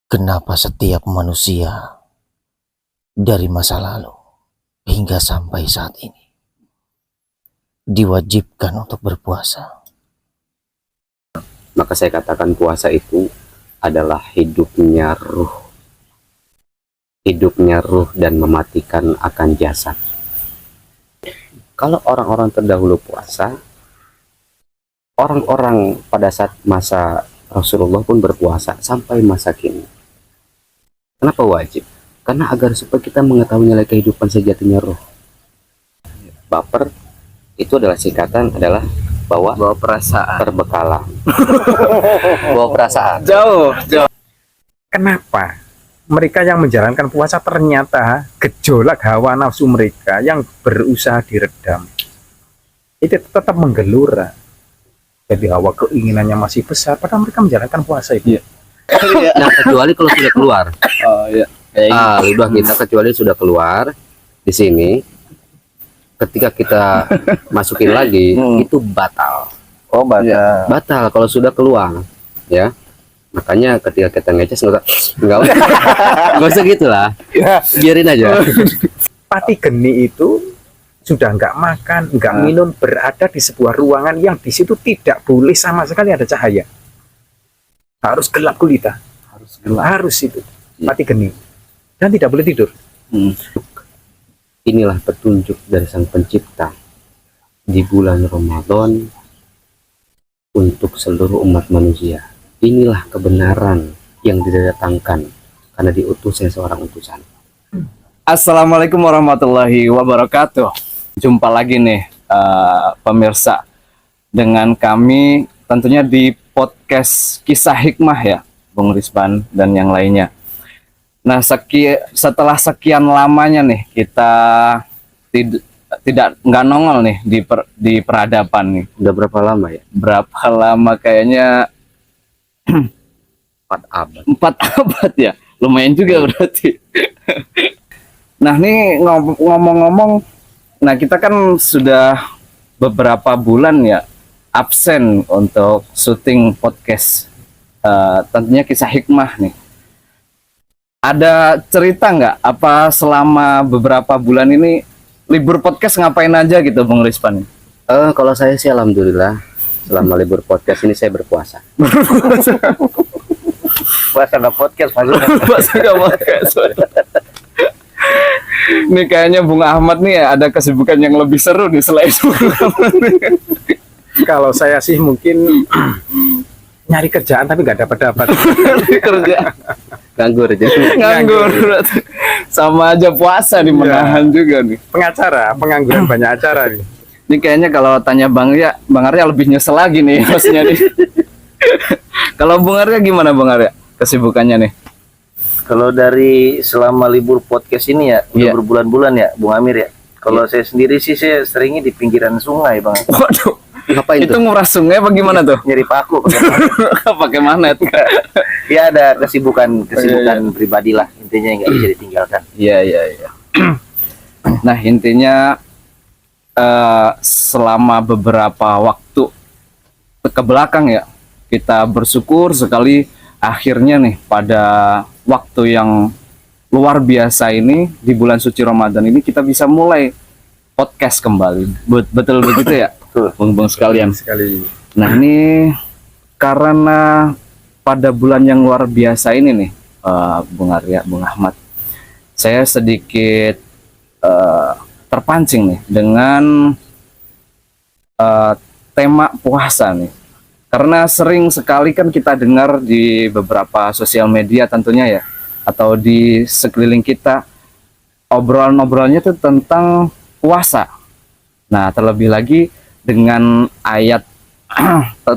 Kenapa setiap manusia dari masa lalu hingga sampai saat ini diwajibkan untuk berpuasa? Maka saya katakan puasa itu adalah hidupnya ruh dan mematikan akan jasad. Kalau orang-orang terdahulu puasa, orang-orang pada saat masa Rasulullah pun berpuasa sampai masa kini. Kenapa wajib? Karena agar supaya kita mengetahui nilai kehidupan sejatinya roh. Baper itu adalah singkatan bawa perasaan. perbekalan. Bawa perasaan. Jauh. Kenapa mereka yang menjalankan puasa ternyata gejolak hawa nafsu mereka yang berusaha diredam itu tetap menggelora, jadi hawa keinginannya masih besar padahal mereka menjalankan puasa itu. Nah, kecuali kalau sudah keluar. Oh iya. Lidah kita kecuali sudah keluar di sini, ketika kita masukin lagi itu batal. Oh batal. Batal kalau sudah keluar, ya. Makanya ketika kita ngeces nggak usah gitulah, biarin aja. Pati geni itu sudah nggak makan, nggak minum, berada di sebuah ruangan yang di situ tidak boleh sama sekali ada cahaya. Harus gelap gulita, harus itu pati geni, dan tidak boleh tidur. Inilah petunjuk dari Sang Pencipta di bulan Ramadan untuk seluruh umat manusia. Inilah kebenaran yang didatangkan karena diutus oleh seorang utusan. Assalamualaikum warahmatullahi wabarakatuh. Jumpa lagi nih pemirsa dengan kami tentunya di podcast Kisah Hikmah ya, Bung Rizban dan yang lainnya. Nah, setelah sekian lamanya nih kita nggak nongol nih di peradaban nih. Udah berapa lama ya? Berapa lama kayaknya 4 abad. 4 abad ya, lumayan juga berarti. Nah, nih ngomong-ngomong, nah kita kan sudah beberapa bulan ya absen untuk syuting podcast tentunya Kisah Hikmah nih. Ada cerita nggak apa selama beberapa bulan ini libur podcast ngapain aja gitu Bung Rizpan? Kalau saya sih alhamdulillah selama libur podcast ini saya berpuasa. Puasa nggak podcast, Puasa nggak podcast. Nih kayaknya Bung Ahmad nih ada kesibukan yang lebih seru nih selain Bung Ahmad nih. Kalau saya sih mungkin nyari kerjaan tapi nggak dapat Kerja Nganggur jadi. nganggur berarti. Sama aja puasa nih, menahan juga nih. Pengangguran banyak acara nih. Ini kayaknya kalau tanya Bang Arya lebih nyesel lagi nih maksudnya nih. Kalau Bung Arya gimana Bang Arya kesibukannya nih? Kalau dari selama libur podcast ini ya, udah Iya. berbulan-bulan ya, Bung Amir ya. Kalau saya sendiri sih saya seringnya di pinggiran sungai, Bang. Waduh, Ngapain itu tuh? nguras sungai apa gimana tuh? Nyari paku. Pakai manet. Ya ada kesibukan pribadi lah, intinya yang nggak bisa ditinggalkan. Iya. Nah, intinya selama beberapa waktu ke belakang ya, kita bersyukur sekali akhirnya nih pada waktu yang luar biasa ini di bulan suci Ramadan ini kita bisa mulai podcast kembali. Betul begitu ya? Bung sekalian. Sekali. Nah, ini karena pada bulan yang luar biasa ini nih, Bung Arya, Bung Ahmad, saya sedikit terpancing nih dengan tema puasa nih. Karena sering sekali kan kita dengar di beberapa sosial media tentunya ya, atau di sekeliling kita, obrolan-obrolannya itu tentang puasa. Nah, terlebih lagi dengan ayat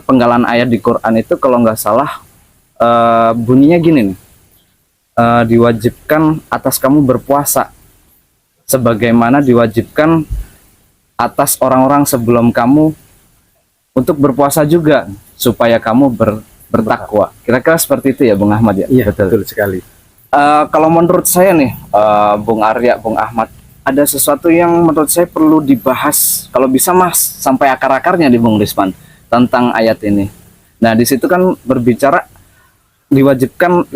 penggalan ayat di Quran itu kalau nggak salah bunyinya gini nih, diwajibkan atas kamu berpuasa sebagaimana diwajibkan atas orang-orang sebelum kamu untuk berpuasa juga supaya kamu bertakwa. Kira-kira seperti itu ya Bung Ahmad ya? Iya, betul sekali. Kalau menurut saya nih Bung Arya, Bung Ahmad, ada sesuatu yang menurut saya perlu dibahas kalau bisa Mas sampai akar-akarnya di Bung Rizman tentang ayat ini. Nah, di situ kan berbicara diwajibkan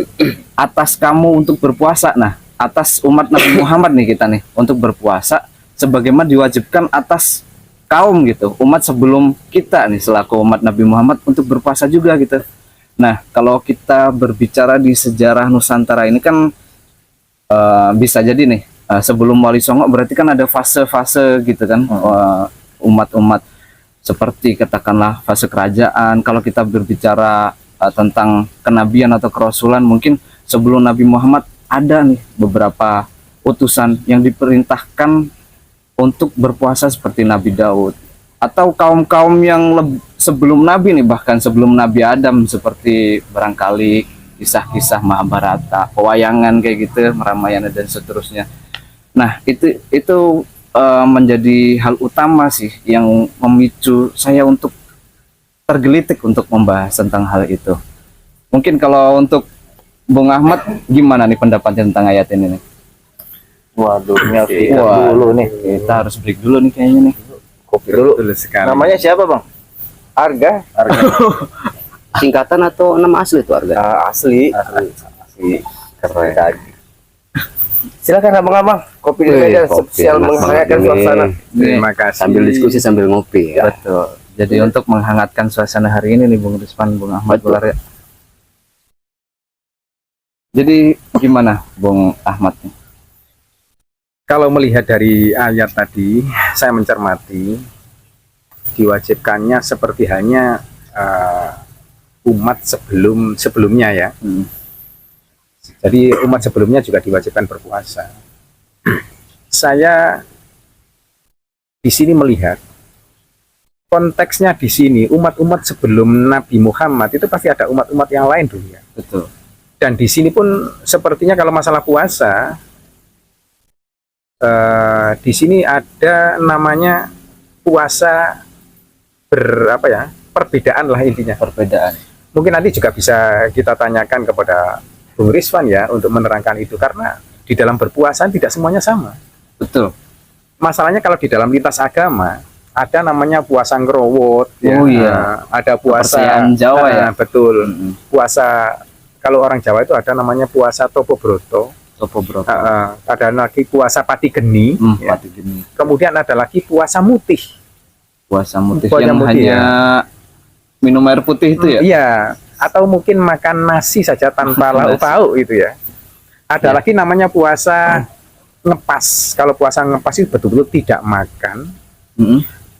atas kamu untuk berpuasa. Nah, atas umat Nabi Muhammad nih kita nih untuk berpuasa sebagaimana diwajibkan atas kaum gitu, umat sebelum kita nih selaku umat Nabi Muhammad untuk berpuasa juga gitu. Nah, kalau kita berbicara di sejarah Nusantara ini kan bisa jadi nih sebelum Wali Songo berarti kan ada fase-fase gitu kan, umat-umat seperti katakanlah fase kerajaan. Kalau kita berbicara tentang kenabian atau kerasulan, mungkin sebelum Nabi Muhammad ada nih beberapa utusan yang diperintahkan untuk berpuasa seperti Nabi Daud atau kaum-kaum yang sebelum Nabi nih, bahkan sebelum Nabi Adam seperti barangkali kisah-kisah Mahabharata, pewayangan kayak gitu, Ramayana dan seterusnya. Nah, itu menjadi hal utama sih yang memicu saya untuk tergelitik untuk membahas tentang hal itu. Mungkin kalau untuk Bung Ahmad gimana nih pendapatnya tentang ayat ini nih? Waduh, ini harus Wah, diikat dulu nih. Kita harus break dulu nih kayaknya nih. Kopi dulu. Betul sekali. Namanya siapa, Bang? Arga, singkatan atau nama asli itu Arga? Asli. Keren. Silakan abang-abang, kopi dulu aja, spesial enak menghangatkan banget ini. suasana. Terima kasih. Sambil diskusi sambil ngopi ya. Betul. Jadi untuk menghangatkan suasana hari ini nih Bung Rizwan, Bung Ahmad Betul. Bular ya. Jadi gimana Bung Ahmad nih? Kalau melihat dari ayat tadi, saya mencermati diwajibkannya seperti hanya umat sebelumnya ya. Jadi umat sebelumnya juga diwajibkan berpuasa. Saya di sini melihat konteksnya di sini umat-umat sebelum Nabi Muhammad itu pasti ada umat-umat yang lain dulu ya. Betul. Dan di sini pun sepertinya kalau masalah puasa di sini ada namanya puasa perbedaan lah intinya. Perbedaan. Mungkin nanti juga bisa kita tanyakan kepada Bung Rizwan ya untuk menerangkan itu, karena di dalam berpuasa tidak semuanya sama. Betul. Masalahnya kalau di dalam lintas agama ada namanya puasa ngerowot, Oh ya. iya. Ada puasa Kepercayaan Jawa ya. betul. Puasa kalau orang Jawa itu ada namanya puasa Topo Broto. Sopo bro. Ada lagi puasa Pati Geni, ya. Pati gini. Kemudian ada lagi puasa Mutih. Puasa mutih Puasa yang mutih, hanya minum air putih itu ya. Iya, atau mungkin makan nasi saja tanpa lauk pauk itu ya. Ada Ya. lagi namanya puasa ngepas. Kalau puasa ngepas itu betul-betul tidak makan,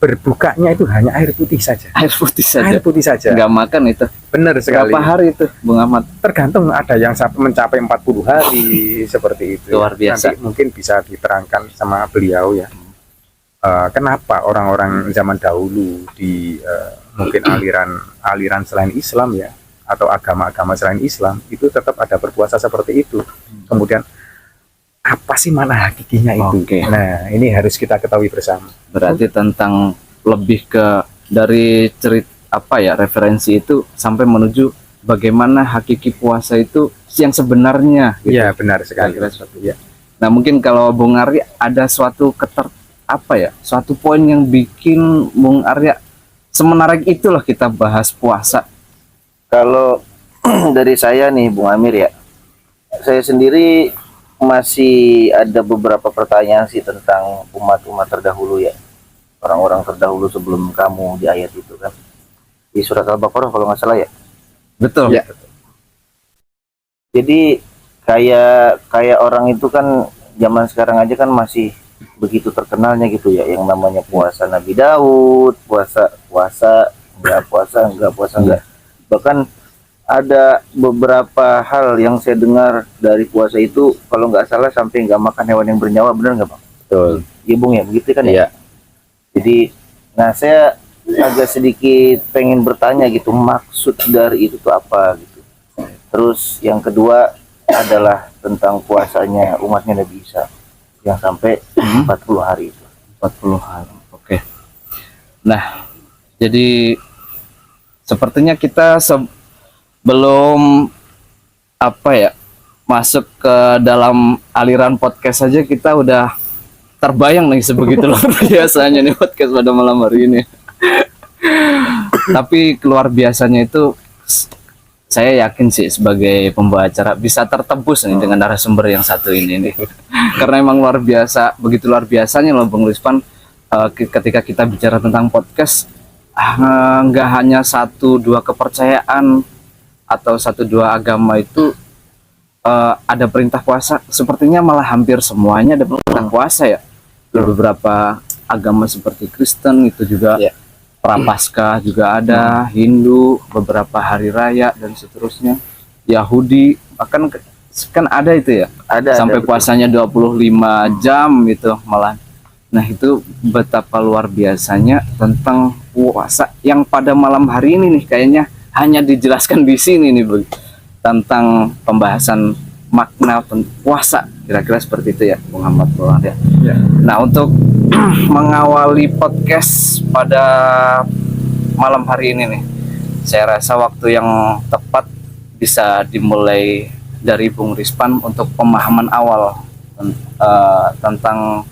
berbukanya itu hanya air putih saja. Air putih saja. Air putih saja. Nggak makan itu. Benar sekali. Berapa hari itu Bung Ahmad? Tergantung, ada yang sampai mencapai 40 hari seperti itu. Luar biasa. Nanti mungkin bisa diterangkan sama beliau ya. Kenapa orang-orang zaman dahulu di mungkin aliran selain Islam ya, atau agama-agama selain Islam itu tetap ada berpuasa seperti itu. Kemudian apa sih mana hakikinya itu? Oke. Nah, ini harus kita ketahui bersama. Berarti tentang lebih ke dari referensi itu sampai menuju bagaimana hakiki puasa itu yang sebenarnya gitu. Iya, benar sekali. Kira-kira seperti Ya. Nah, mungkin kalau Bung Arya ada suatu suatu poin yang bikin Bung Arya semenarik itulah kita bahas puasa. Kalau dari saya nih Bung Amir ya, saya sendiri masih ada beberapa pertanyaan sih tentang umat-umat terdahulu ya, orang-orang terdahulu sebelum kamu di ayat itu kan, di surat Al-Baqarah kalau nggak salah ya. Betul. Ya. Jadi kayak orang itu kan zaman sekarang aja kan masih begitu terkenalnya gitu ya, yang namanya puasa Nabi Daud, puasa enggak. Bahkan ada beberapa hal yang saya dengar dari puasa itu kalau nggak salah sampai nggak makan hewan yang bernyawa, benar nggak Bang? Betul. Iya Bung ya, begitu kan Iya. ya? Jadi, nah saya agak sedikit pengen bertanya gitu, maksud dari itu tuh apa gitu. Terus yang kedua adalah tentang puasanya umatnya Nabi Isa yang sampai 40 hari itu. 40 hari. Oke. Nah, jadi sepertinya kita belum masuk ke dalam aliran podcast saja kita udah terbayang nih sebegitu luar biasanya nih podcast pada malam hari ini. Tapi keluar biasanya itu saya yakin sih sebagai pembawa acara bisa tertembus nih dengan narasumber yang satu ini nih. Karena emang luar biasa, begitu luar biasanya loh Bung Rispan, ketika kita bicara tentang podcast, nggak hanya satu dua kepercayaan atau satu dua agama itu ada perintah puasa, sepertinya malah hampir semuanya ada perintah puasa ya. Beberapa agama seperti Kristen itu juga Prapaskah juga ada, Hindu, beberapa hari raya dan seterusnya. Yahudi bahkan kan ada itu ya. Sampai betul. puasanya 25 jam gitu malah. Nah, itu betapa luar biasanya tentang puasa yang pada malam hari ini nih kayaknya hanya dijelaskan di sini nih, Bung. Tentang pembahasan makna puasa, kira-kira seperti itu ya, Bung Ahmad Maulana ya. Nah, untuk mengawali podcast pada malam hari ini nih, saya rasa waktu yang tepat bisa dimulai dari Bung Rispan untuk pemahaman awal tentang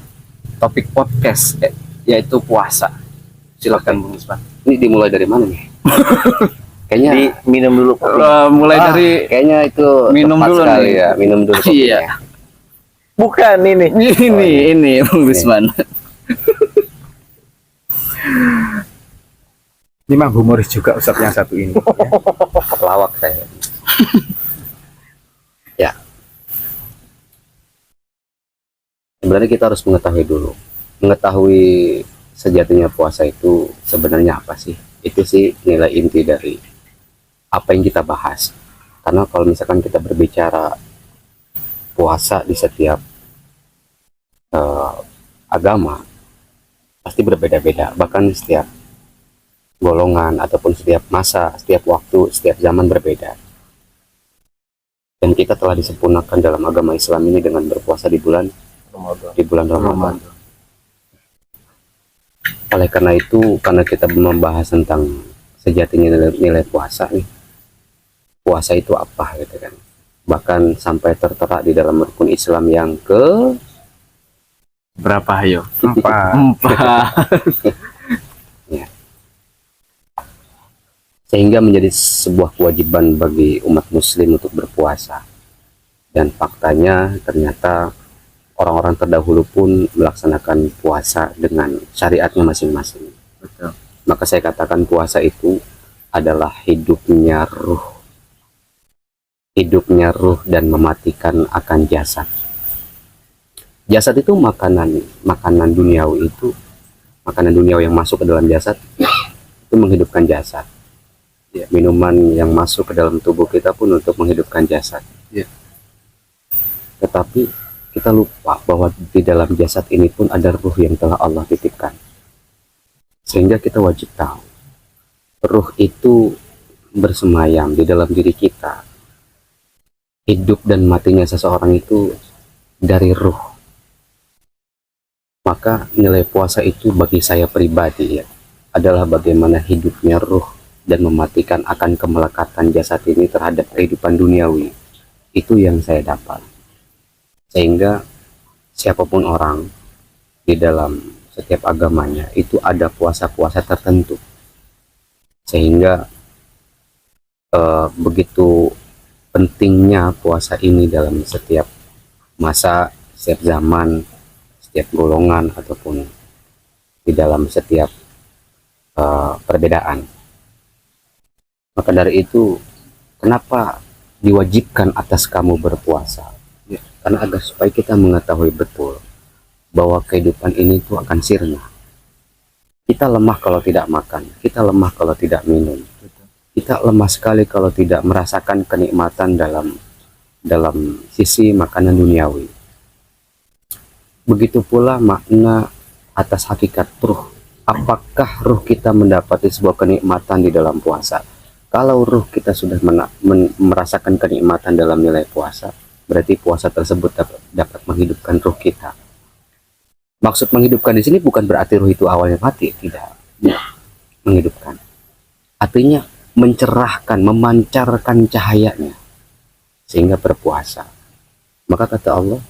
topik podcast, yaitu puasa. Silakan Bung Rispan. Ini dimulai dari mana nih? Kayaknya Minum dulu kopi. Mulai dari kayaknya itu minum tepat dulu sekali nih. ya, minum dulu kopinya. Iya. Bukan ini. ini Bung Rispan. Ini mah humoris juga Ustadz yang satu ini. Pelawak saya. Ya. Sebenarnya kita harus mengetahui sejatinya puasa itu sebenarnya apa sih? Itu sih nilai inti dari apa yang kita bahas. Karena kalau misalkan kita berbicara puasa di setiap agama pasti berbeda-beda, bahkan setiap golongan ataupun setiap masa, setiap waktu, setiap zaman berbeda. Dan kita telah disempurnakan dalam agama Islam ini dengan berpuasa di bulan Ramadan. Oleh karena itu, karena kita membahas tentang sejatinya nilai puasa nih, puasa itu apa gitu kan, bahkan sampai tertera di dalam rukun Islam yang ke Berapa ayo? 4. 4. sehingga menjadi sebuah kewajiban bagi umat muslim untuk berpuasa. Dan faktanya ternyata orang-orang terdahulu pun melaksanakan puasa dengan syariatnya masing-masing. Betul. Maka saya katakan puasa itu adalah hidupnya ruh dan mematikan akan jasad. Jasad itu makanan duniawi, itu makanan duniawi yang masuk ke dalam jasad itu menghidupkan jasad. Ya, minuman yang masuk ke dalam tubuh kita pun untuk menghidupkan jasad. Ya. Tetapi kita lupa bahwa di dalam jasad ini pun ada ruh yang telah Allah titipkan. Sehingga kita wajib tahu, ruh itu bersemayam di dalam diri kita. Hidup dan matinya seseorang itu dari ruh. Maka nilai puasa itu bagi saya pribadi ya, adalah bagaimana hidupnya ruh dan mematikan akan kemelekatan jasad ini terhadap kehidupan duniawi. Itu yang saya dapat. Sehingga siapapun orang di dalam setiap agamanya itu ada puasa-puasa tertentu. Sehingga begitu pentingnya puasa ini dalam setiap masa, setiap zaman, setiap golongan, ataupun di dalam setiap perbedaan. Maka dari itu, kenapa diwajibkan atas kamu berpuasa? Ya, karena agar supaya kita mengetahui betul bahwa kehidupan ini itu akan sirna. Kita lemah kalau tidak makan, kita lemah kalau tidak minum, kita lemah sekali kalau tidak merasakan kenikmatan dalam sisi makanan duniawi. Begitu pula makna atas hakikat ruh. Apakah ruh kita mendapati sebuah kenikmatan di dalam puasa? Kalau ruh kita sudah merasakan kenikmatan dalam nilai puasa, berarti puasa tersebut dapat menghidupkan ruh kita. Maksud menghidupkan di sini bukan berarti ruh itu awalnya mati, tidak. Menghidupkan. Artinya mencerahkan, memancarkan cahayanya sehingga berpuasa. Maka kata Allah,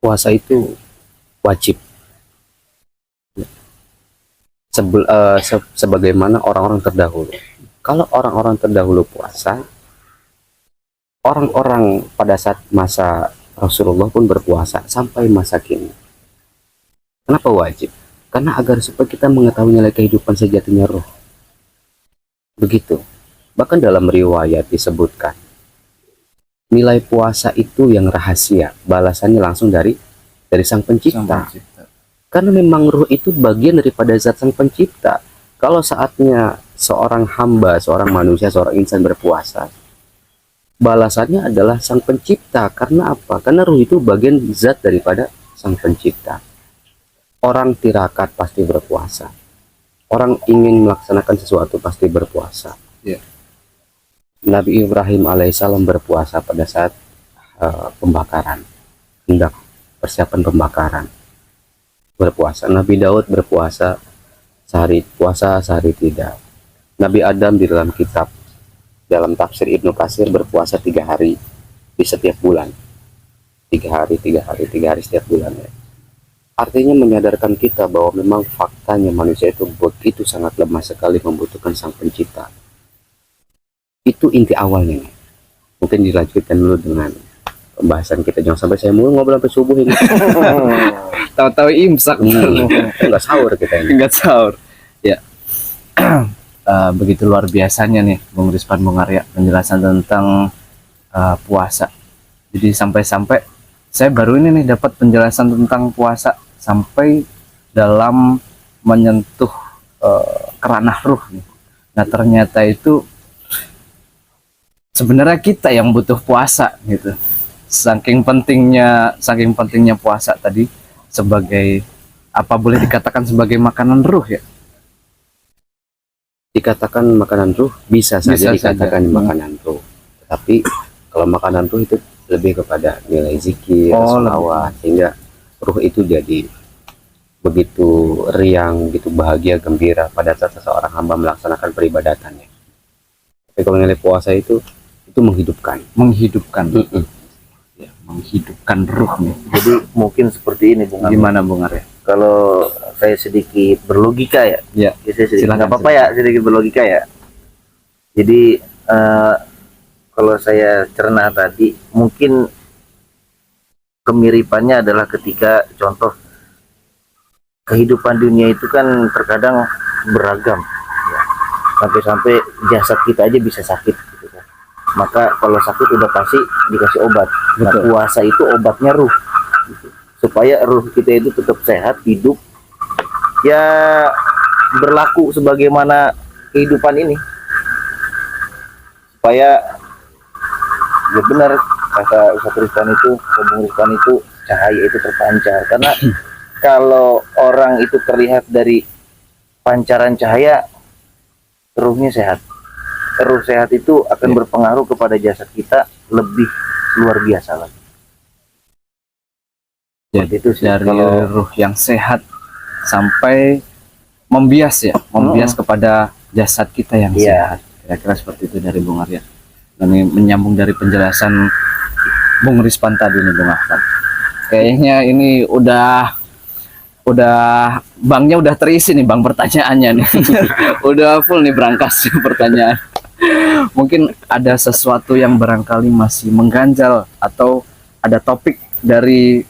puasa itu wajib. Sebagaimana orang-orang terdahulu, kalau orang-orang terdahulu puasa, orang-orang pada saat masa Rasulullah pun berpuasa sampai masa kini. Kenapa wajib? Karena agar supaya kita mengetahui nilai kehidupan sejatinya roh. Begitu. Bahkan dalam riwayat disebutkan, nilai puasa itu yang rahasia, balasannya langsung dari Sang Pencipta. Karena memang ruh itu bagian daripada zat Sang Pencipta. Kalau saatnya seorang hamba, seorang manusia, seorang insan berpuasa, balasannya adalah Sang Pencipta. Karena apa? Karena ruh itu bagian zat daripada Sang Pencipta. Orang tirakat pasti berpuasa. Orang ingin melaksanakan sesuatu pasti berpuasa. Ya. Nabi Ibrahim alaihissalam berpuasa pada saat pembakaran, hendak persiapan pembakaran, berpuasa. Nabi Daud berpuasa sehari puasa, sehari tidak. Nabi Adam di dalam kitab, dalam tafsir Ibnu Katsir berpuasa 3 hari di setiap bulan. 3 hari setiap bulan ya. Artinya menyadarkan kita bahwa memang faktanya manusia itu begitu sangat lemah sekali membutuhkan Sang Pencipta. Itu inti awalnya. Mungkin dilanjutkan dulu dengan pembahasan kita, jangan sampai saya mulu ngobrol sampai subuh ini. Tahu-tahu imsak. Enggak sahur kita ini. Enggak sahur. Ya. Begitu luar biasanya nih Bung Rizwan, Bung Arya, penjelasan tentang puasa. Jadi sampai-sampai saya baru ini nih dapat penjelasan tentang puasa sampai dalam menyentuh kerana ruh nih. Nah ternyata itu sebenarnya kita yang butuh puasa gitu. Saking pentingnya puasa tadi sebagai apa, boleh dikatakan sebagai makanan ruh ya? Dikatakan makanan ruh bisa saja Bisa dikatakan saja. makanan ruh. Tapi kalau makanan ruh itu lebih kepada nilai zikir, sholawat, sehingga ruh itu jadi begitu riang, begitu bahagia, gembira pada saat seseorang hamba melaksanakan peribadatannya. Tapi kalau nilai puasa itu menghidupkan. Ya, menghidupkan ruh nih. Jadi mungkin seperti ini Bung Amir. Gimana Bung Arya? Kalau saya sedikit berlogika ya. Ya, Saya sedikit silakan, nggak apa-apa ya, sedikit berlogika ya. Jadi kalau saya cerna tadi, mungkin kemiripannya adalah ketika contoh kehidupan dunia itu kan terkadang beragam ya. Sampai-sampai jasad kita aja bisa sakit gitu kan. Maka kalau sakit udah pasti dikasih obat. Nah, Betul. puasa itu obatnya ruh gitu. Supaya ruh kita itu tetap sehat, hidup ya, berlaku sebagaimana kehidupan ini, supaya ya benar kata Ustaz Rizwan itu, Bung Rizwan itu, cahaya itu terpancar. Karena kalau orang itu terlihat dari pancaran cahaya, ruhnya sehat. Ruh sehat itu akan berpengaruh kepada jasad kita lebih luar biasa lagi. Jadi Itu sih dari kalau ruh yang sehat sampai membias kepada jasad kita yang Iya. sehat. Kira-kira seperti itu dari Bung Arya. Dan ini menyambung dari penjelasan Bung Rizwan tadi nih Bung Ahmad. Kayaknya ini udah banknya udah terisi nih bang pertanyaannya nih. Udah full nih berangkas pertanyaan. Mungkin ada sesuatu yang barangkali masih mengganjal atau ada topik dari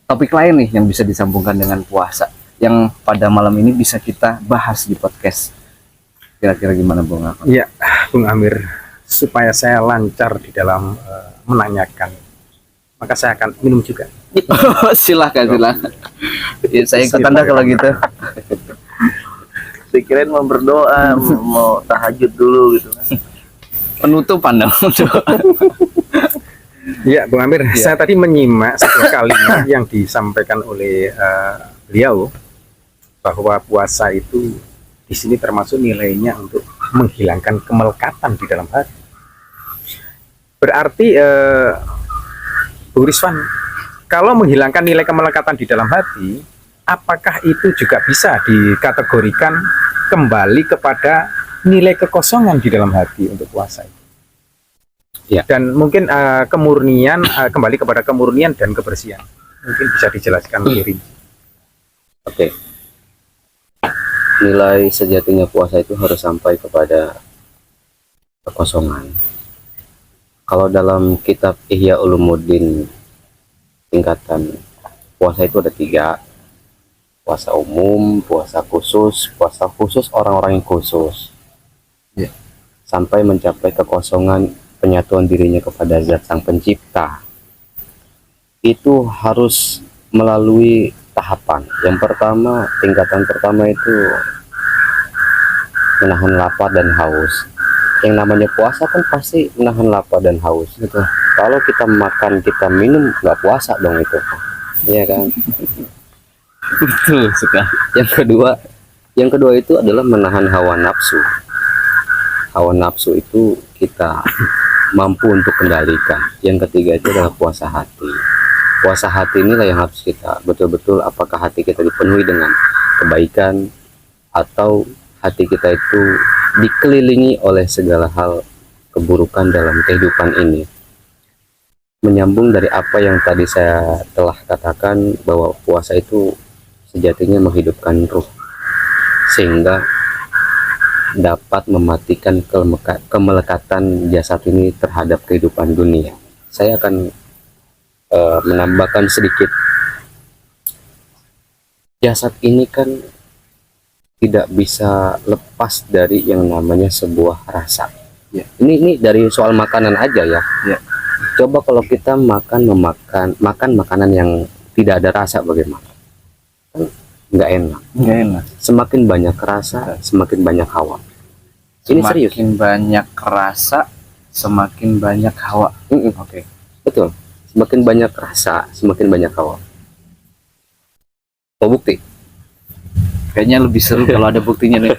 topik lain nih yang bisa disambungkan dengan puasa yang pada malam ini bisa kita bahas di podcast. Kira-kira gimana Bung Ahmad? Ya, Bung Amir, supaya saya lancar di dalam menanyakan, maka saya akan minum juga. Silahkan. Ya, saya ikut Anda kalau gitu. saya kirain mau berdoa, mau tahajud dulu gitu kan. Penutupan dong. Ya, Bung Amir, saya tadi menyimak sebuah kalimat yang disampaikan oleh beliau bahwa puasa itu di sini termasuk nilainya untuk menghilangkan kemelekatan di dalam hati. Berarti Bu Rizwan, kalau menghilangkan nilai kemelekatan di dalam hati, apakah itu juga bisa dikategorikan kembali kepada nilai kekosongan di dalam hati untuk puasa itu? Ya. Dan mungkin kemurnian, kembali kepada kemurnian dan kebersihan. Mungkin bisa dijelaskan lebih rinci. Oke. nilai sejatinya puasa itu harus sampai kepada kekosongan. Kalau dalam kitab Ihya Ulumuddin tingkatan puasa itu ada 3: puasa umum, puasa khusus orang-orang yang khusus, Ya. sampai mencapai kekosongan penyatuan dirinya kepada Zat Sang Pencipta. Itu harus melalui tahapan. Yang pertama, tingkatan pertama itu menahan lapar dan haus. Yang namanya puasa kan pasti menahan lapar dan haus. Gitu. Kalau kita makan, kita minum, nggak puasa dong itu. Iya kan? Betul sekali. Yang kedua itu adalah menahan hawa nafsu. Hawa nafsu itu kita mampu untuk kendalikan. Yang ketiga itu adalah puasa hati. Puasa hati inilah yang harus kita betul-betul, apakah hati kita dipenuhi dengan kebaikan atau hati kita itu dikelilingi oleh segala hal keburukan dalam kehidupan ini. Menyambung dari apa yang tadi saya telah katakan, bahwa puasa itu sejatinya menghidupkan ruh, sehingga dapat mematikan kemelekatan jasad ini terhadap kehidupan dunia. Saya akan menambahkan sedikit. Jasad ini kan tidak bisa lepas dari yang namanya sebuah rasa. Ya. Ini dari soal makanan aja ya. Ya. Coba kalau kita makan makanan yang tidak ada rasa, bagaimana? Kan nggak enak. Nggak enak. Semakin banyak rasa, semakin banyak hawa. Ini serius. Semakin banyak rasa, semakin banyak hawa. Oke. Betul. Semakin banyak rasa, semakin banyak hawa. Mau bukti? Kayaknya lebih seru kalau ada buktinya nih.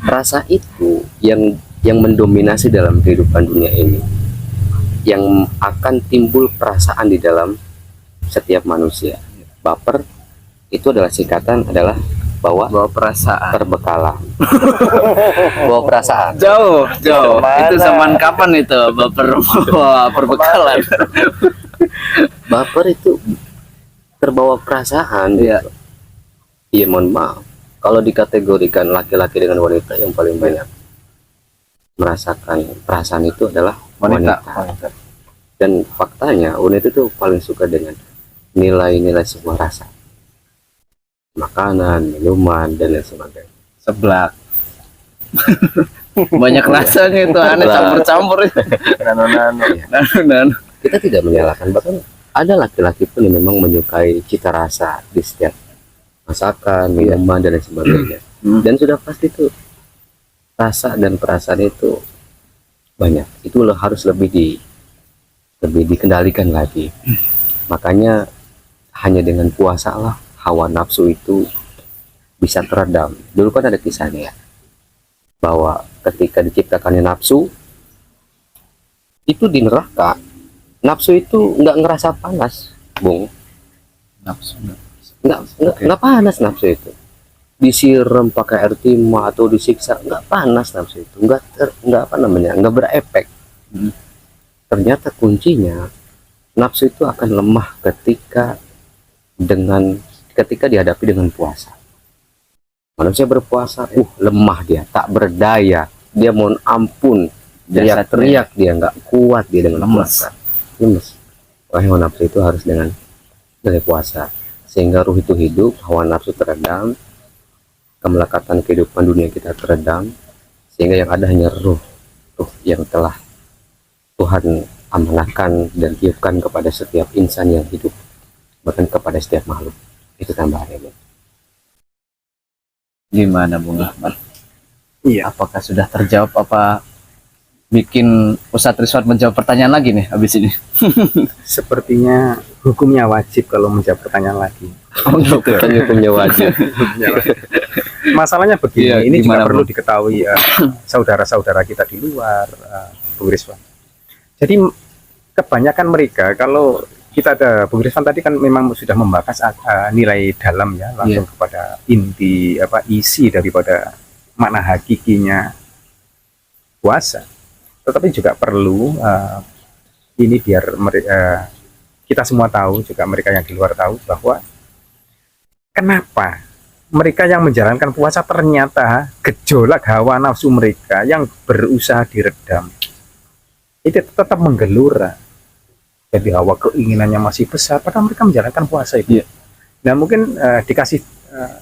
Rasa itu yang mendominasi dalam kehidupan dunia ini, yang akan timbul perasaan di dalam setiap manusia. Baper itu adalah singkatan adalah Bawa perasaan. perbekalan. Bawa perasaan. Jauh. Kemana? Itu zaman kapan itu bawa perbekalan? Baper itu terbawa perasaan. Iya. Iya, mohon maaf. Kalau dikategorikan laki-laki dengan wanita, yang paling banyak merasakan perasaan itu adalah wanita. Dan faktanya wanita itu paling suka dengan nilai-nilai sebuah rasa, makanan, minuman, dan lain sebagainya. Seblak. Banyak rasanya itu, aneh campur-campur. Nano. Kita tidak menyalahkan, bahkan ada laki-laki pun yang memang menyukai cita rasa di setiap masakan, minuman, dan lain sebagainya. Dan sudah pasti itu rasa dan perasaan itu banyak. Itu harus lebih dikendalikan lagi. Makanya hanya dengan puasa lah hawa nafsu itu bisa teredam. Dulu kan ada kisahnya ya, bahwa ketika diciptakannya nafsu itu di neraka, nafsu itu nggak ngerasa panas, Bung. Nafsu. Nggak panas nafsu itu. Disiram pakai air timah atau disiksa, nggak panas nafsu itu, nggak nggak berefek. Ternyata kuncinya nafsu itu akan lemah ketika dihadapi dengan puasa. Manusia berpuasa, lemah dia, tak berdaya, dia mohon ampun, teriak-teriak, dia nggak kuat, dia dengan puasa, lemes. Hawa nafsu itu harus dari puasa, sehingga ruh itu hidup, hawa nafsu teredam, kemelekatan kehidupan dunia kita teredam, sehingga yang ada hanya ruh yang telah Tuhan amanahkan dan tiupkan kepada setiap insan yang hidup, bahkan kepada setiap makhluk. Itu tambahannya. Gimana Bung Ahmad? Iya. Apakah sudah terjawab, apa bikin Ustadz Rizwan menjawab pertanyaan lagi nih habis ini? Sepertinya hukumnya wajib kalau menjawab pertanyaan lagi. Oh gitu. Hukumnya wajib. Masalahnya begini, Iya, ini juga gimana, perlu Bung? diketahui saudara-saudara kita di luar, Bung Rizwan. Jadi kebanyakan mereka, kalau kita ada Bung Rizwan tadi kan memang sudah membahas nilai dalam ya, langsung kepada inti isi daripada makna hakikinya puasa. Tetapi juga perlu ini biar kita semua tahu, juga mereka yang di luar tahu, bahwa kenapa mereka yang menjalankan puasa ternyata gejolak hawa nafsu mereka yang berusaha diredam itu tetap menggelora. Jadi hawa keinginannya masih besar padahal mereka menjalankan puasa itu. Iya. Nah mungkin dikasih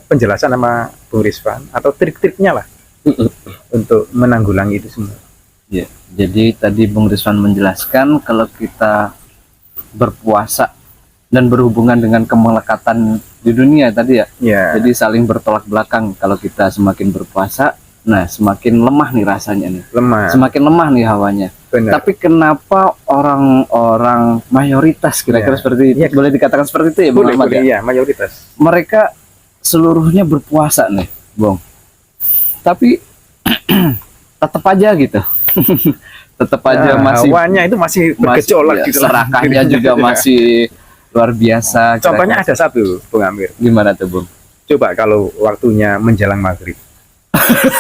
penjelasan sama Bung Rizwan atau trik-triknya lah untuk menanggulangi itu semua. Ya, jadi tadi Bung Rizwan menjelaskan kalau kita berpuasa dan berhubungan dengan kemelekatan di dunia tadi ya. Ya. Jadi saling bertolak belakang. Kalau kita semakin berpuasa, nah semakin lemah nih rasanya nih. Lemah. Semakin lemah nih hawanya. Benar. Tapi kenapa orang-orang mayoritas kira-kira Ya. seperti itu, Ya. boleh dikatakan seperti itu ya, Bung Boleh, Ahmad boleh, ya? ya, mayoritas. Mereka seluruhnya berpuasa nih, Bung. Tapi tetap aja gitu. Tetap aja Nah, masih hawanya itu masih bergejolak ya, gitu. serakahnya juga masih luar biasa. Contohnya Kira-kira. ada satu, Bung Amir. Gimana tuh, Bung? Coba kalau waktunya menjelang maghrib,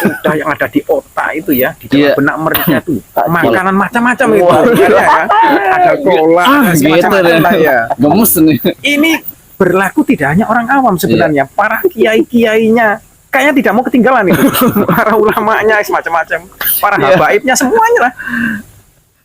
sudah yang ada di otak itu ya, di dalam Iya. benak mereka tuh makanan macam-macam itu. Wah. Ya, kan? Ada cola, ada gitu macam-macam deh. lah ya. Gemes nih. Ini berlaku tidak hanya orang awam sebenarnya, para kiai-kiainya kayaknya tidak mau ketinggalan itu. Para ulamanya semacam-macam, para Iya. habaibnya semuanya lah.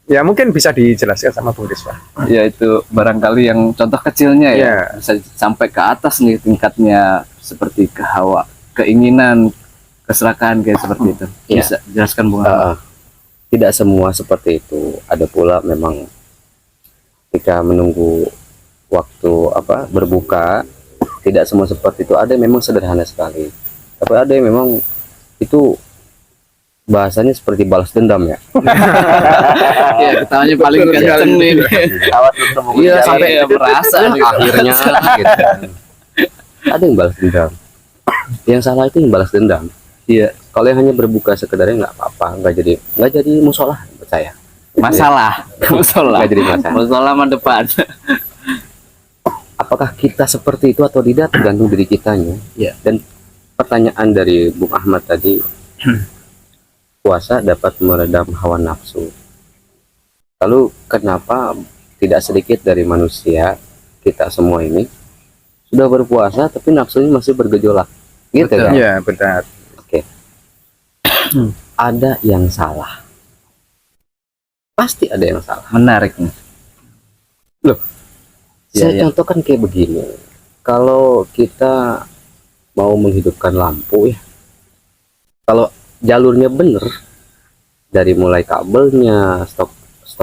Ya mungkin bisa dijelaskan sama Bung Rizwan. Ya itu barangkali yang contoh kecilnya ya. Iya. Bisa sampai ke atas nih tingkatnya seperti ke hawa, keinginan, keserakahan kayak seperti itu. Iya. Bisa jelaskan Bung Ahmad? Tidak semua seperti itu. Ada pula memang ketika menunggu waktu berbuka, tidak semua seperti itu. Ada yang memang sederhana sekali, tapi ada yang memang itu bahasanya seperti balas dendam ya. Iya, ketawanya paling Betul kenceng sekali. nih. Awas lu ketemu Iya, Kiai. sampai Iya, merasa nih. akhirnya gitu. Ada yang balas dendam. Yang salah itu yang balas dendam. Iya, Kalau yang hanya berbuka sekedarnya nggak apa-apa, nggak jadi musola buat saya. masalah. Musola. Nggak jadi masalah. Musola mah depan. Apakah kita seperti itu atau tidak tergantung diri kitanya. Iya. Dan pertanyaan dari Bung Ahmad tadi, puasa dapat meredam hawa nafsu. Lalu kenapa tidak sedikit dari manusia kita semua ini sudah berpuasa tapi nafsunya masih bergejolak, gitu Betul. kan? Ya benar. Ada yang salah, pasti ada yang salah. Menarik nih. Iya, Saya iya. contohkan kayak begini, kalau kita mau menghidupkan lampu ya, kalau jalurnya bener dari mulai kabelnya, stop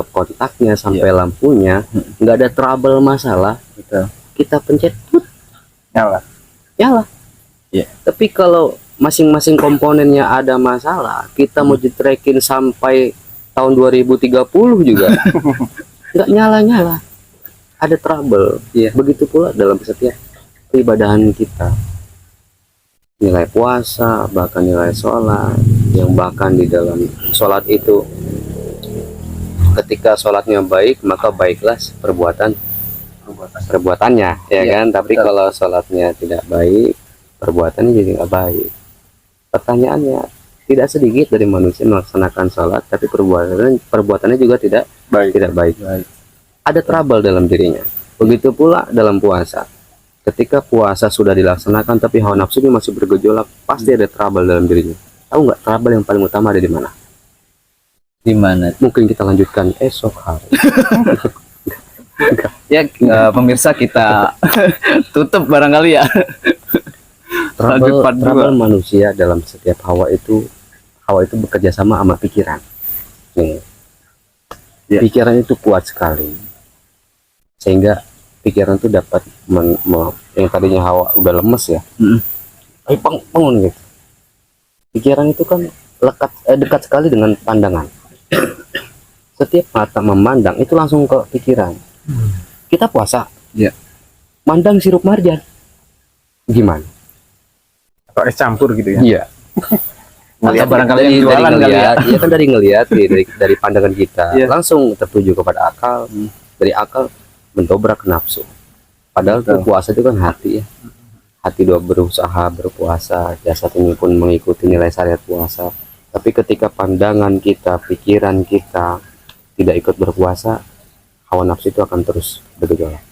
kontaknya sampai lampunya, nggak ada trouble masalah, Betul. kita pencet Nyala. nyala. Iya. Tapi kalau masing-masing komponennya ada masalah, kita mau ditrekin sampai tahun 2030 juga nggak nyala-nyala, ada trouble. Iya. Begitu pula dalam setiap peribadahan kita, nilai puasa, bahkan nilai sholat, yang bahkan di dalam sholat itu ketika sholatnya baik maka baiklah perbuatannya ya Iya, kan. Tapi betul. kalau sholatnya tidak baik, perbuatannya jadi nggak baik. Pertanyaannya, tidak sedikit dari manusia melaksanakan sholat tapi perbuatannya juga tidak baik. Baik. Ada trouble dalam dirinya. Begitu pula dalam puasa, ketika puasa sudah dilaksanakan tapi hawa nafsunya masih bergejolak, pasti ada trouble dalam dirinya. Tahu nggak trouble yang paling utama ada di mana? Di mana? Mungkin kita lanjutkan esok hari. Ya, pemirsa kita tutup barangkali ya. Lanjut part dua. Trouble manusia dalam setiap hawa itu bekerja sama sama pikiran. Nih, Ya. pikiran itu kuat sekali, sehingga pikiran itu dapat yang tadinya hawa udah lemes ya, ayo bangun gitu. Pikiran itu kan dekat sekali dengan pandangan. Setiap mata memandang itu langsung ke pikiran. Kita puasa, Ya. mandang sirup marjan, gimana? Atau es campur gitu ya. Iya. Atau barangkali yang jualan kali ya. Iya kan dari ngelihat dari pandangan kita Iya. langsung tertuju kepada akal, dari akal mendobrak ke nafsu. Padahal tuh Betul. puasa itu kan hati ya. Hati doa berusaha berpuasa, jasad ini pun mengikuti nilai syariat puasa. Tapi ketika pandangan kita, pikiran kita tidak ikut berpuasa, hawa nafsu itu akan terus bergejolak.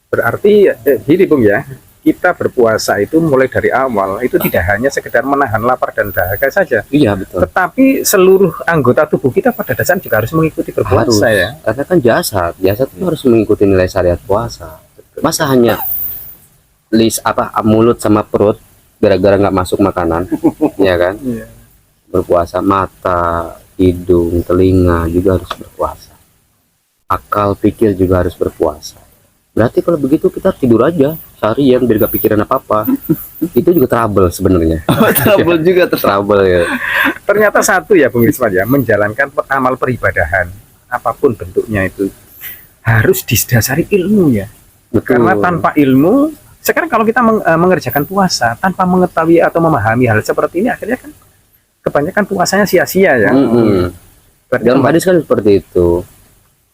Berarti gini Bung ya, kita berpuasa itu mulai dari awal itu tidak hanya sekedar menahan lapar dan dahaga saja, Iya betul. tetapi seluruh anggota tubuh kita pada dasarnya juga harus mengikuti Harus. berpuasa ya. Karena kan jasad itu harus mengikuti nilai syariat puasa. Masa hanya mulut sama perut gara-gara nggak masuk makanan, ya kan? Iya. Berpuasa mata, hidung, telinga juga harus berpuasa. Akal pikir juga harus berpuasa. Berarti kalau begitu kita tidur aja seharian biar gak pikiran apa-apa. Itu juga trouble sebenarnya. Trouble juga Trouble ya. Ternyata satu ya Bung Rizwan ya, menjalankan amal peribadahan apapun bentuknya itu harus didasari ilmu ya. Betul. Karena tanpa ilmu, sekarang kalau kita mengerjakan puasa tanpa mengetahui atau memahami hal seperti ini, akhirnya kan kebanyakan puasanya sia-sia ya. Berarti Dalam hadis kan seperti itu.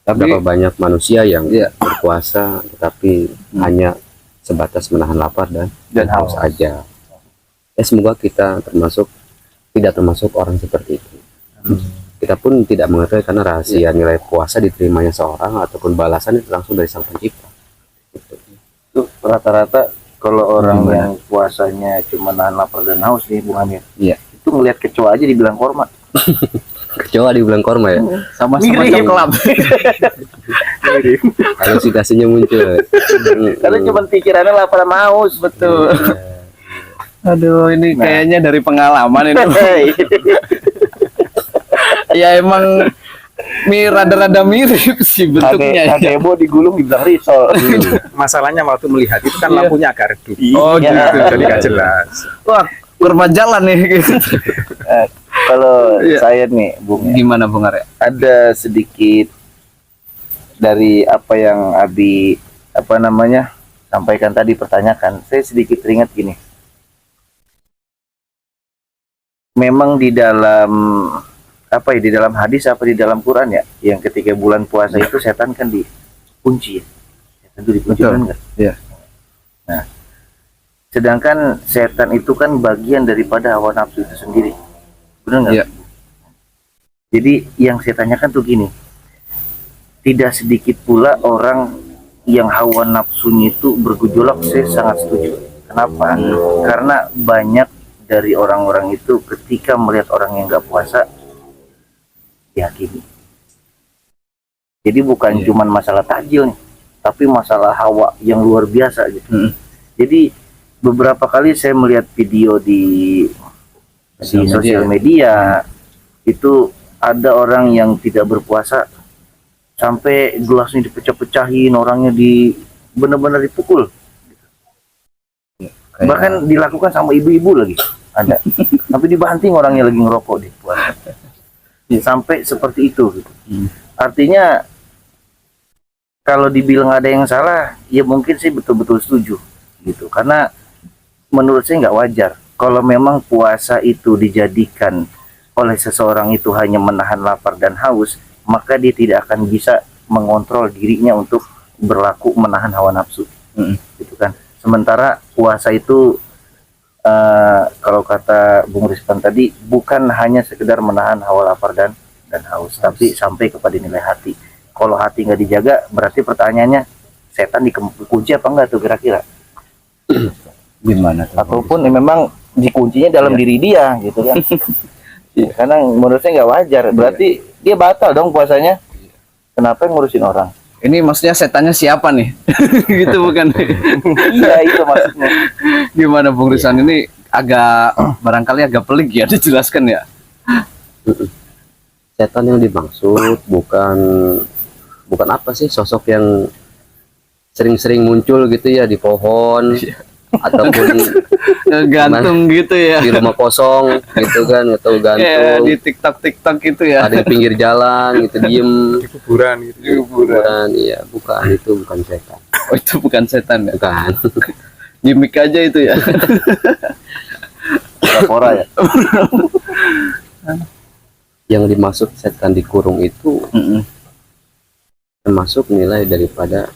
Tapi Berapa banyak manusia yang Iya. berpuasa tetapi hanya sebatas menahan lapar dan haus aja. Ya semoga kita tidak termasuk orang seperti itu. Kita pun tidak mengetahui karena rahasia nilai puasa diterimanya seorang ataupun balasan itu langsung dari Sang Pencipta. Gitu. Itu rata-rata kalau orang yang puasanya cuma nahan lapar dan haus nih Bung Amir, Iya. itu ngelihat kecoa aja dibilang korma. Kecoa di bulan korma ya. sama-sama Mirip. coklat. Halusinasinya muncul. Karena cuma pikirannya lapar sama haus. Betul. Aduh, ini kayaknya dari pengalaman ini. Ya emang rada-rada mirip sih bentuknya. Ada Ebo digulung dibilang risol. masalahnya waktu melihat itu kan Iya. lampunya agak redup. Oh Iya. gitu. Jadi nggak jelas. Wah, kurma jalan nih. Kalau Iya. saya nih Bung ya, Gimana Bung Arya? ada sedikit dari apa yang Abi sampaikan tadi, pertanyakan, saya sedikit teringat gini. Memang di dalam di dalam hadis apa di dalam Quran ya, yang ketika bulan puasa itu setan kan dikunci ya. Setan itu dikunci, Betul. kan enggak? Iya. Nah, sedangkan setan itu kan bagian daripada hawa nafsu itu sendiri. Benar nggak? Iya. Jadi yang saya tanyakan tuh gini, tidak sedikit pula orang yang hawa nafsunya itu bergejolak, saya sangat setuju. Kenapa? Karena banyak dari orang-orang itu ketika melihat orang yang nggak puasa, dihakimi. Jadi bukan Iya. cuman masalah takjil nih, tapi masalah hawa yang luar biasa gitu. Jadi beberapa kali saya melihat video di sosial media itu ada orang yang tidak berpuasa sampai gelasnya dipecah-pecahin, orangnya benar-benar dipukul. Bahkan dilakukan sama ibu-ibu lagi ada. Tapi dibanting orangnya lagi ngerokok di puasa. Sampai seperti itu gitu. Artinya kalau dibilang ada yang salah, ya mungkin sih betul-betul setuju gitu. Karena menurut saya nggak wajar kalau memang puasa itu dijadikan oleh seseorang itu hanya menahan lapar dan haus, maka dia tidak akan bisa mengontrol dirinya untuk berlaku menahan hawa nafsu. Gitu kan. Sementara puasa itu kalau kata Bung Rizwan tadi, bukan hanya sekedar menahan hawa lapar dan haus, tapi sampai kepada nilai hati. Kalau hati nggak dijaga, berarti pertanyaannya setan dikunci apa enggak tuh kira-kira? Gimana tuh? Ataupun memang dikuncinya dalam diri dia gitu kan. Karena menurut saya nggak wajar, berarti dia batal dong puasanya. Kenapa yang ngurusin orang? Ini maksudnya setannya siapa nih? Gitu bukan? Iya, itu maksudnya. Gimana Bung Rizwan, ini agak barangkali agak pelik ya dijelaskan ya. Setan yang dimaksud bukan apa sih, sosok yang sering-sering muncul gitu ya di pohon ataupun Gantung gitu ya. di rumah kosong gitu kan, atau Kayak gantung di TikTok gitu ya. ada di pinggir jalan gitu diem Di kuburan gitu. kuburan. Iya, bukan setan, Oh, itu bukan setan ya. bukan. Gimik aja itu ya. Pura-pura ya. Yang dimaksud setan dikurung itu termasuk nilai daripada,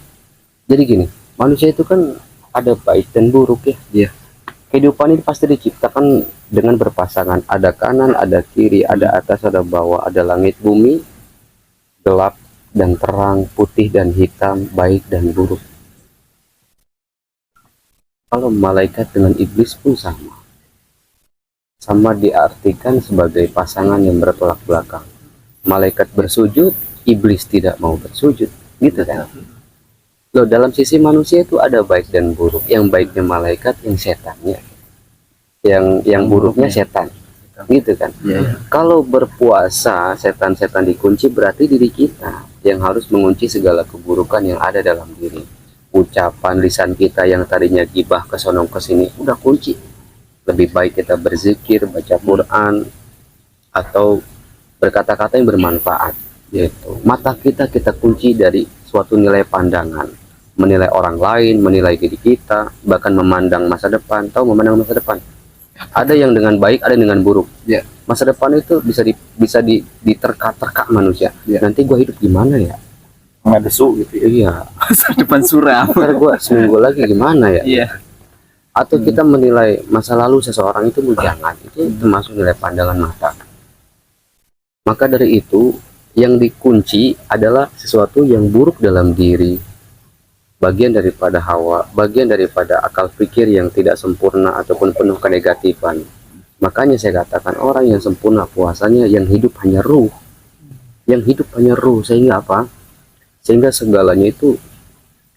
jadi gini, manusia itu kan ada baik dan buruk ya. Iya. Kehidupan ini pasti diciptakan dengan berpasangan, ada kanan, ada kiri, ada atas, ada bawah, ada langit bumi, gelap dan terang, putih dan hitam, baik dan buruk. Kalau malaikat dengan iblis pun sama. Sama diartikan sebagai pasangan yang bertolak belakang. Malaikat bersujud, iblis tidak mau bersujud, gitu kan? Loh, dalam sisi manusia itu ada baik dan buruk. Yang baiknya malaikat, yang setannya. Yang buruknya setan. Gitu kan? Kalau berpuasa, setan-setan dikunci, berarti diri kita yang harus mengunci segala keburukan yang ada dalam diri. Ucapan lisan kita yang tadinya gibah kesonong kesini udah kunci. Lebih baik kita berzikir, baca Quran, atau berkata-kata yang bermanfaat. Yaitu mata kita kunci dari suatu nilai pandangan, menilai orang lain, menilai diri kita, bahkan memandang masa depan. Tahu memandang masa depan? Ada yang dengan baik, ada yang dengan buruk. Masa depan itu bisa diterka-terka manusia. Nanti gua hidup gimana ya? Ngadesu gitu ya. Iya. Masa depan suram. Ntar gua seminggu lagi gimana ya? Iya. Atau kita menilai masa lalu seseorang itu jangan, itu termasuk nilai pandangan mata. Maka dari itu yang dikunci adalah sesuatu yang buruk dalam diri, bagian daripada hawa, bagian daripada akal pikir yang tidak sempurna ataupun penuh kenegatifan. Makanya saya katakan orang yang sempurna puasanya yang hidup hanya ruh, sehingga apa? Sehingga segalanya itu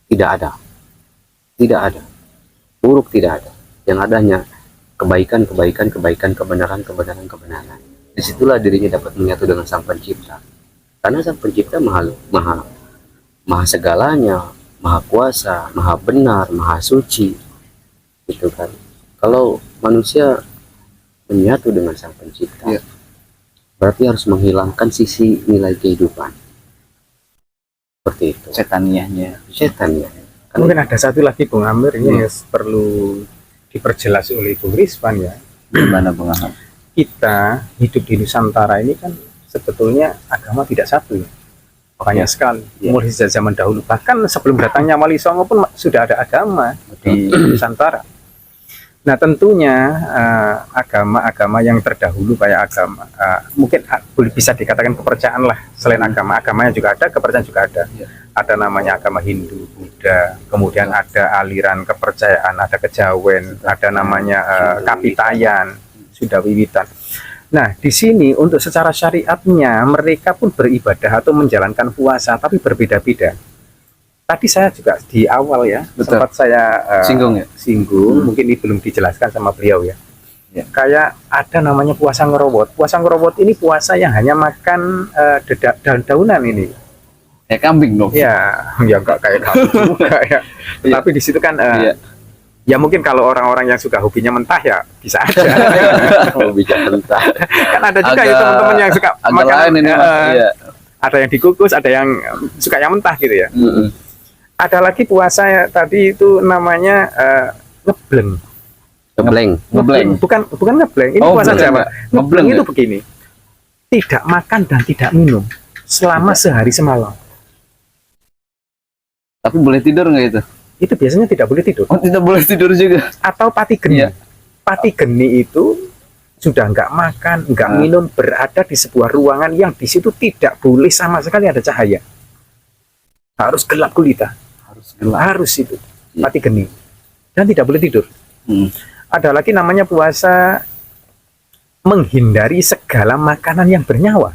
tidak ada, buruk tidak ada, yang adanya kebaikan, kebenaran. Disitulah dirinya dapat menyatu dengan Sang Pencipta, karena Sang Pencipta maha segalanya, maha kuasa, maha benar, maha suci, gitu kan. Kalau manusia menyatu dengan Sang Pencipta, berarti harus menghilangkan sisi nilai kehidupan, seperti itu. Setaniahnya. Mungkin ada satu lagi Bung Amir, ini perlu diperjelas oleh Bung Rizwan ya. Gimana Bung Ahmad? Kita hidup di Nusantara ini kan sebetulnya agama tidak satu ya. Banyak sekali. Mulai sejak zaman dahulu, bahkan sebelum datangnya Wali Songo pun sudah ada agama di Nusantara. Nah tentunya agama-agama yang terdahulu kayak agama mungkin bisa dikatakan kepercayaan lah. Selain agamanya juga ada, kepercayaan juga ada. Ada namanya agama Hindu, Buddha, kemudian ada aliran kepercayaan, ada kejawen, ada namanya kapitayan, sudah wiwitan. Nah di sini untuk secara syariatnya mereka pun beribadah atau menjalankan puasa, tapi berbeda-beda. Tadi saya juga di awal ya, sempat saya singgung, mungkin ini belum dijelaskan sama beliau ya. Kayak ada namanya puasa ngerowot. Puasa ngerowot ini puasa yang hanya makan daun-daunan ini. Kayak kambing dong. Ya enggak kayak kambing juga ya. Tapi di situ kan ya mungkin kalau orang-orang yang suka hobinya mentah ya bisa aja. Hobinya mentah. Kan ada juga ya teman-teman yang suka makan ini, ada yang dikukus, ada yang suka yang mentah gitu ya. Ada lagi puasa tadi itu namanya ngebleng. Bukan ngebleng. Ini puasa Jawa. Ngebleng itu begini. Tidak makan dan tidak minum selama sehari semalam. Tapi boleh tidur nggak itu? Itu biasanya tidak boleh tidur. Oh, tidak boleh tidur juga. Atau pati geni. Pati geni itu sudah nggak makan, nggak minum, berada di sebuah ruangan yang di situ tidak boleh sama sekali ada cahaya. Harus gelap gulita. Harus itu mati geni dan tidak boleh tidur. Ada lagi namanya puasa menghindari segala makanan yang bernyawa.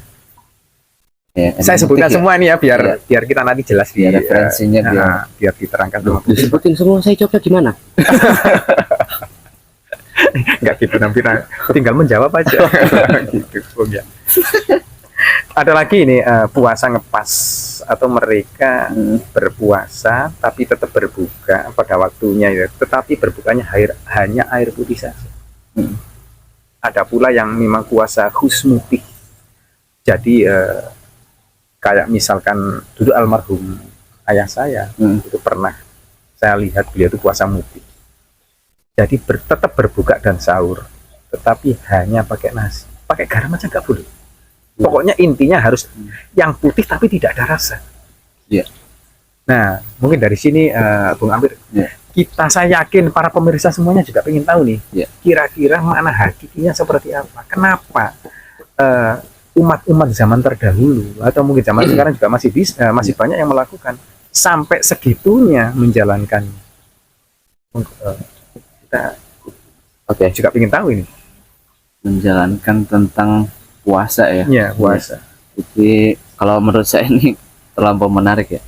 Saya sebutkan semua ini ya biar kita nanti jelas di referensinya biar diterangkan semua. Disebutin semua, saya coba gimana? Enggak gitu, tinggal menjawab aja. Gitu ya. Ada lagi ini puasa ngepas atau mereka berpuasa tapi tetap berbuka pada waktunya ya, tetapi berbukanya hanya air putih saja. Ada pula yang memang puasa husmutih. Jadi kayak misalkan dulu almarhum ayah saya itu pernah saya lihat beliau itu puasa mutih. Jadi tetap berbuka dan sahur, tetapi hanya pakai nasi, pakai garam aja nggak boleh. Pokoknya intinya harus yang putih tapi tidak ada rasa. Nah, mungkin dari sini Bung Amir, saya yakin para pemirsa semuanya juga ingin tahu nih, kira-kira makna hakikinya seperti apa? Kenapa umat-umat zaman terdahulu atau mungkin zaman sekarang juga masih banyak yang melakukan sampai segitunya menjalankan kita Oke. juga ingin tahu ini. Menjalankan tentang puasa ya. Ya, puasa. Jadi kalau menurut saya ini terlampau menarik ya.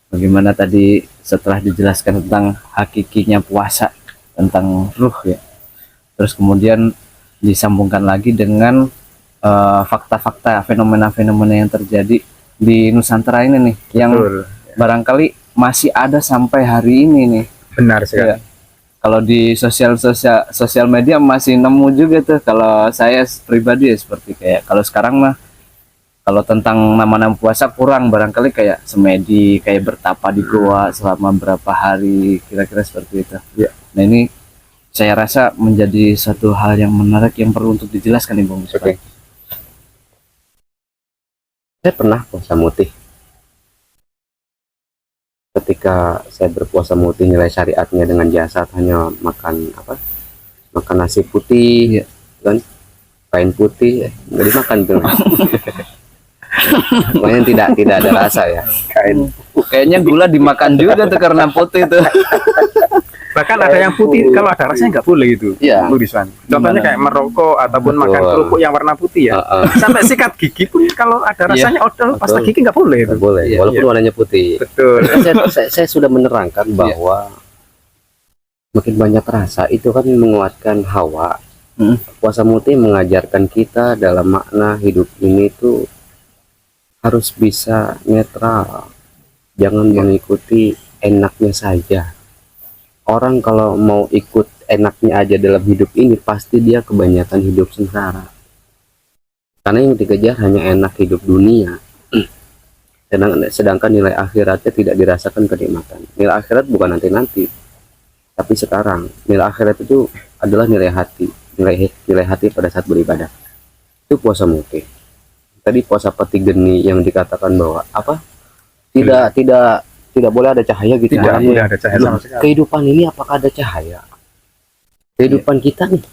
Bagaimana tadi setelah dijelaskan tentang hakikinya puasa, tentang ruh ya. Terus kemudian disambungkan lagi dengan fakta-fakta, fenomena-fenomena yang terjadi di Nusantara ini nih, yang Betul. barangkali masih ada sampai hari ini nih. Benar sekali. Iya. Kalau di sosial media masih nemu juga tuh. Kalau saya pribadi ya seperti kayak kalau sekarang mah kalau tentang nama-nama puasa kurang, barangkali kayak semedi, kayak bertapa di goa selama berapa hari, kira-kira seperti itu. Iya. Nah ini saya rasa menjadi satu hal yang menarik yang perlu untuk dijelaskan nih Bung. Oke. Saya pernah puasa mutih. Ketika saya berpuasa mutih, nilai syariatnya dengan jasad hanya makan apa? Makan nasi putih, Iya. kan? Kain putih, nggak dimakan tuh. Makanya tidak ada rasa ya. Kain. Kayaknya gula dimakan juga tuh karena putih tuh. Bahkan ada yang putih, kalau ada rasanya nggak boleh itu. Iya. Bu Rizwan. Contohnya Gimana? kayak merokok ataupun Betul. makan kerupuk yang warna putih ya. Sampai sikat gigi pun kalau ada rasanya odol pasta Betul. gigi nggak boleh itu. Nggak boleh, Iya, walaupun warnanya putih. Betul. Saya sudah menerangkan bahwa makin banyak rasa itu kan menguatkan hawa. Puasa mutih mengajarkan kita dalam makna hidup ini tuh harus bisa netral, jangan mengikuti enaknya saja. Orang kalau mau ikut enaknya aja dalam hidup ini pasti dia kebanyakan hidup sengsara, karena yang dikejar hanya enak hidup dunia. Sedangkan nilai akhiratnya tidak dirasakan kenikmatan. Nilai akhirat bukan nanti-nanti, tapi sekarang. Nilai akhirat itu adalah nilai hati, nilai hati pada saat beribadah. Itu puasa mutih. Tadi puasa peti geni yang dikatakan bahwa apa? Tidak boleh ada cahaya gitu. Tidak ya. boleh ada cahaya sama sekali. Kehidupan ini apakah ada cahaya? Kehidupan kita nih.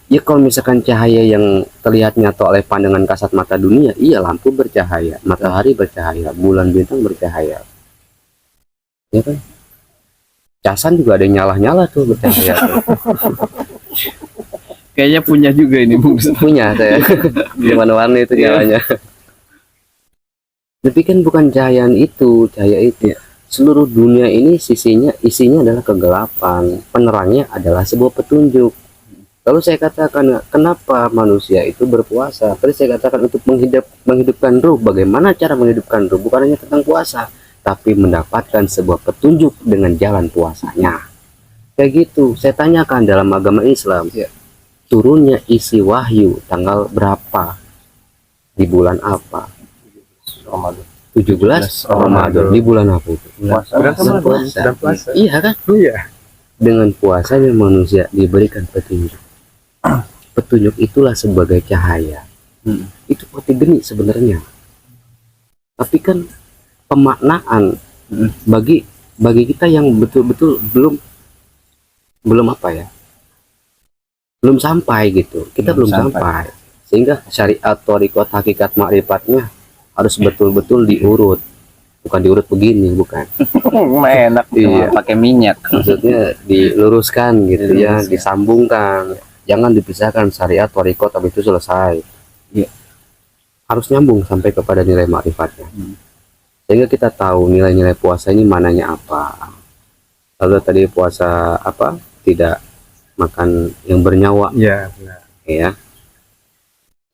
Ya kalau misalkan cahaya yang terlihat nyata oleh pandangan kasat mata dunia, iya lampu bercahaya, matahari bercahaya, bulan bintang bercahaya. Ya kan? Casan juga ada yang nyala-nyala tuh bercahaya. tuh. Kayaknya punya juga ini Bung. Punya saya. Di mana-mana itu nyalanya. Tapi kan bukan cahaya itu. Seluruh dunia ini isinya adalah kegelapan. Penerangnya adalah sebuah petunjuk. Lalu saya katakan, kenapa manusia itu berpuasa? Tadi saya katakan untuk menghidupkan ruh. Bagaimana cara menghidupkan ruh? Bukan hanya tentang puasa, tapi mendapatkan sebuah petunjuk dengan jalan puasanya. Kayak gitu. Saya tanyakan dalam agama Islam, turunnya isi wahyu tanggal berapa? Di bulan apa? Ramadan. 17 Ramadan. Di bulan apa itu? Bulan Bulan Ramadan, puasa. bulan puasa. Iya kan? Iya. Dengan puasanya manusia diberikan petunjuk. Petunjuk itulah sebagai cahaya. Itu peti geni sebenarnya. Tapi kan pemaknaan bagi kita yang betul-betul belum apa ya? Belum sampai gitu. Kita belum sampai. Sehingga syariat, thariqat, hakikat, ma'rifatnya harus betul-betul diurut. Bukan diurut begini, bukan. Enak Iya. pakai minyak. Maksudnya diluruskan gitu ya, disambungkan. Jangan dipisahkan syariat, thariqat, habis itu selesai. Iya. Harus nyambung sampai kepada nilai ma'rifatnya. Sehingga kita tahu nilai-nilai puasa ini mananya apa. Lalu tadi puasa apa? Tidak makan yang bernyawa, Iya, benar. ya.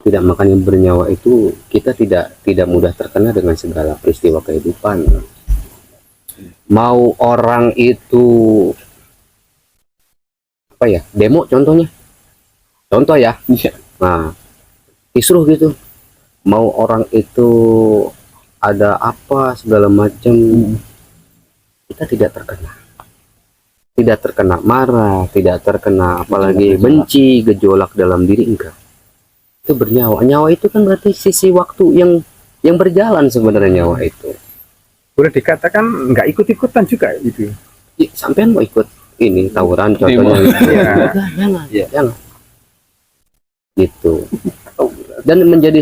Tidak makan yang bernyawa itu kita tidak mudah terkena dengan segala peristiwa kehidupan. Mau orang itu apa ya, demo contohnya, contoh ya, nah kisruh gitu, mau orang itu ada apa segala macam, kita tidak terkena marah, tidak terkena apalagi benci, gejolak dalam diri, enggak. Itu bernyawa. Nyawa itu kan berarti sisi waktu yang berjalan sebenarnya. Nyawa itu Boleh dikatakan nggak ikut-ikutan juga itu. sampean mau ikut ini tawuran contohnya gitu. Iya. Jangan gitu. Dan menjadi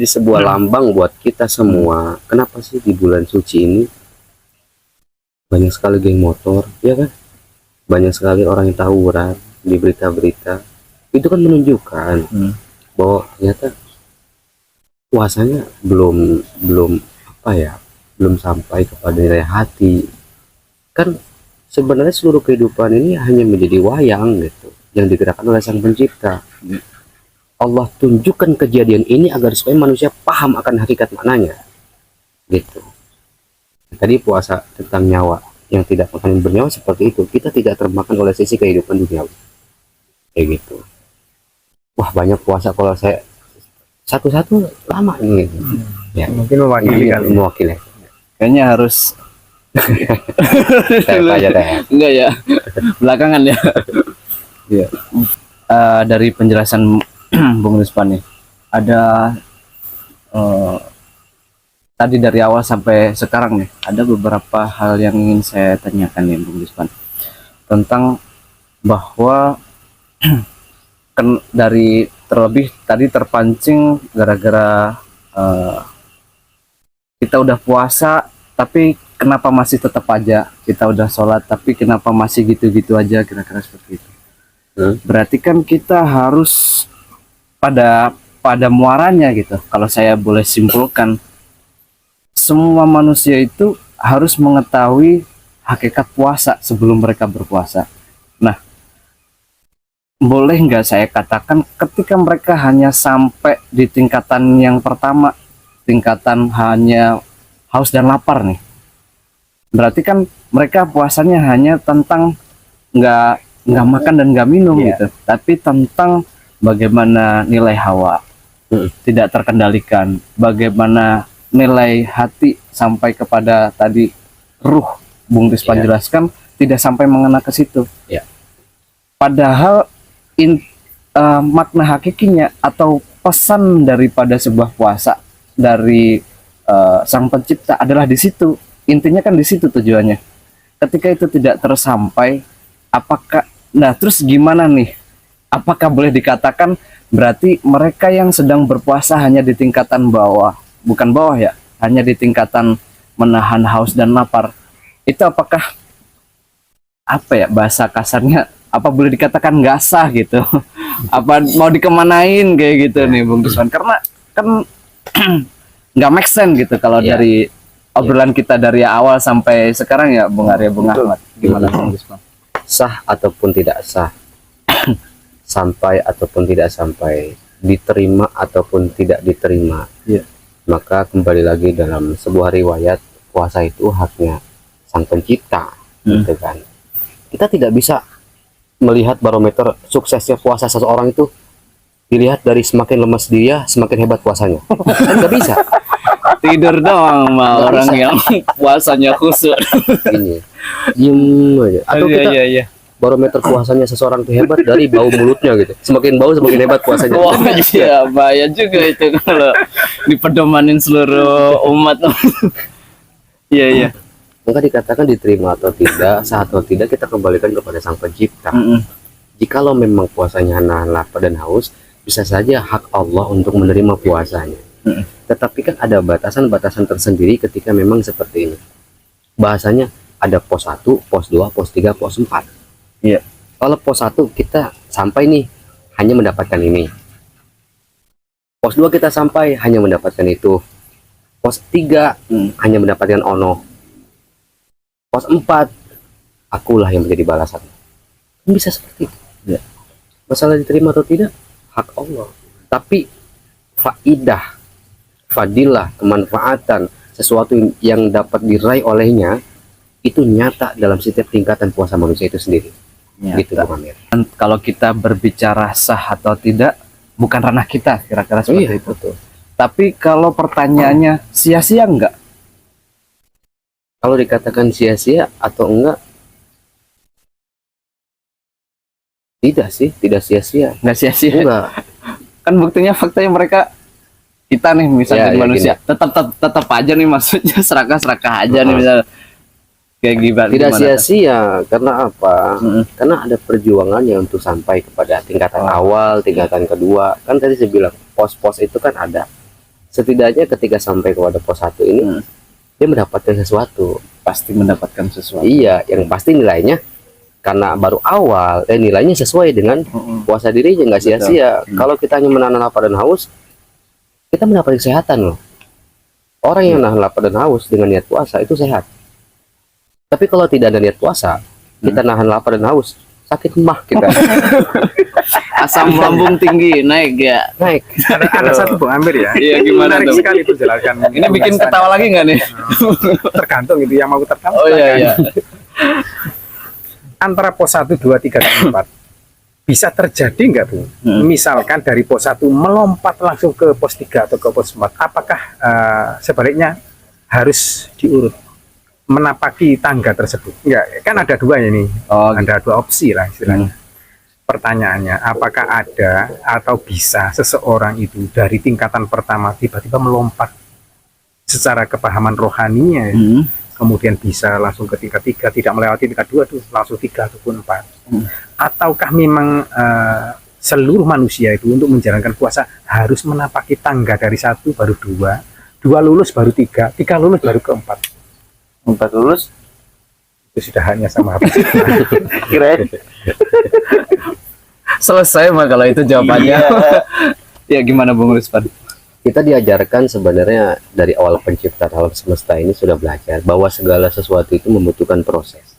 sebuah lambang buat kita semua. Kenapa sih di bulan suci ini banyak sekali geng motor, ya kan? banyak sekali orang yang tawuran di berita-berita. Itu kan menunjukkan bahwa ternyata puasanya belum belum apa ya, belum sampai kepada nilai hati. Kan sebenarnya seluruh kehidupan ini hanya menjadi wayang gitu yang digerakkan oleh Sang Pencipta. Allah tunjukkan kejadian ini agar supaya manusia paham akan hakikat maknanya gitu. Tadi puasa tentang nyawa yang tidak makan bernyawa seperti itu, kita tidak termakan oleh sisi kehidupan duniawi kayak gitu. Wah, banyak puasa kalau saya satu-satu lama ini ya, Mungkin mewakili iya, kali. mewakili. Kayaknya harus Saya aja deh. enggak ya, belakangan ya. Iya. Dari penjelasan Bung Rizwan nih, ada tadi dari awal sampai sekarang nih, ada beberapa hal yang ingin saya tanyakan nih Bung Rizwan, tentang bahwa dari terlebih tadi terpancing gara-gara kita udah puasa tapi kenapa masih tetap aja, kita udah sholat tapi kenapa masih gitu-gitu aja, kira-kira seperti itu. Berarti kan kita harus pada muaranya gitu. Kalau saya boleh simpulkan, semua manusia itu harus mengetahui hakikat puasa sebelum mereka berpuasa. Nah, boleh nggak saya katakan ketika mereka hanya sampai di tingkatan yang pertama, tingkatan hanya haus dan lapar nih, berarti kan mereka puasanya hanya tentang nggak makan dan nggak minum gitu, tapi tentang bagaimana nilai hawa tidak terkendalikan, bagaimana nilai hati sampai kepada tadi ruh, Bung Rizwan jelaskan tidak sampai mengena ke situ. Padahal makna hakikinya atau pesan daripada sebuah puasa dari Sang Pencipta adalah di situ. Intinya kan di situ tujuannya. Ketika itu tidak tersampai, terus gimana nih? Apakah boleh dikatakan berarti mereka yang sedang berpuasa hanya di tingkatan bawah, bukan bawah ya, hanya di tingkatan menahan haus dan lapar. Itu apakah bahasa kasarnya, apa boleh dikatakan nggak sah gitu? Apa mau dikemanain kayak gitu nih Bung Rizwan? Karena kan nggak make sense gitu kalau dari obrolan kita dari awal sampai sekarang ya Bung Arya, Bung Ahmad. Gimana Bung Rizwan? Sah ataupun tidak sah, sampai ataupun tidak sampai, diterima ataupun tidak diterima, maka kembali lagi dalam sebuah riwayat, puasa itu haknya Sang Pencipta, gitu kan. Kita tidak bisa melihat barometer suksesnya puasa seseorang itu dilihat dari semakin lemas dia, semakin hebat puasanya. Kan nggak bisa. Tidur doang mah Nggak orang bisa. yang puasanya khusyuk. Ini, diem aja. Atau kita Iya. barometer puasanya seseorang itu hebat dari bau mulutnya gitu. Semakin bau semakin hebat puasanya. Wah, Kan nggak bisa. iya, bahaya juga itu kalau dipedomanin seluruh umat. Iya. Maka dikatakan diterima atau tidak, sah atau tidak, kita kembalikan kepada Sang Pencipta. Jikalau memang puasanya nahan lapar dan haus, bisa saja hak Allah untuk menerima puasanya. Tetapi kan ada batasan-batasan tersendiri ketika memang seperti ini. Bahasanya ada pos 1, pos 2, pos 3, pos 4. Iya. Kalau pos 1 kita sampai nih hanya mendapatkan ini. Pos 2 kita sampai hanya mendapatkan itu. Pos 3 hanya mendapatkan ono. Pos 4 akulah yang menjadi balasan. Bisa seperti itu. Masalah diterima atau tidak hak Allah. Tapi faidah, fadilah, kemanfaatan, sesuatu yang dapat diraih olehnya itu nyata dalam setiap tingkatan puasa manusia itu sendiri. Gitu Bang Amir. Kalau kita berbicara sah atau tidak bukan ranah kita, kira-kira seperti itu. Betul. Tapi kalau pertanyaannya sia-sia enggak? Kalau dikatakan sia-sia atau enggak, tidak sih, tidak sia-sia. Enggak sia-sia. Enggak. Kan buktinya faktanya mereka, kita nih misalnya Ya, manusia tetap aja nih, maksudnya serakah aja nih misalnya kayak gimana? Tidak gimana? sia-sia karena apa? Karena ada perjuangannya untuk sampai kepada tingkatan awal, tingkatan kedua. Kan tadi saya bilang pos-pos itu kan ada. Setidaknya ketika sampai kepada pos 1 ini dia mendapatkan sesuatu. Pasti mendapatkan sesuatu. Iya, yang pasti nilainya karena baru awal, nilainya sesuai dengan puasa dirinya, nggak sia-sia. Kalau kita hanya menahan lapar dan haus, kita mendapat kesehatan loh. Orang yang nahan lapar dan haus dengan niat puasa itu sehat. Tapi kalau tidak ada niat puasa, kita nahan lapar dan haus, sakit mah kita. Asam lambung tinggi naik ya. Naik. Ada satu Bung Amir ya. Iya, gimana Menarik tuh? sekali itu jelaskan. Ini bikin ketawa lagi nggak nih? Tergantung itu yang mau tertawa. Oh iya iya. Antara pos 1, 2, 3, dan 4 bisa terjadi nggak Bu? Misalkan dari pos 1 melompat langsung ke pos 3 atau ke pos 4, apakah sebaliknya harus diurut menapaki tangga tersebut? Enggak, kan ada dua ini. Oh, Ada dua opsi lah istilahnya. Pertanyaannya, apakah ada atau bisa seseorang itu dari tingkatan pertama tiba-tiba melompat secara kepahaman rohaninya, kemudian bisa langsung ke tingkat 3, tidak melewati tingkat 2 tuh, langsung 3 ataupun 4. Ataukah memang seluruh manusia itu untuk menjalankan puasa harus menapaki tangga dari 1 baru 2, 2 lulus baru 3, 3 lulus baru ke 4. 4 lulus Itu sudah hanya sama apa? kirain. Selesai mah kalau itu jawabannya. Ya gimana Bung Ruspan? Kita diajarkan sebenarnya dari awal penciptaan alam semesta ini sudah belajar bahwa segala sesuatu itu membutuhkan proses.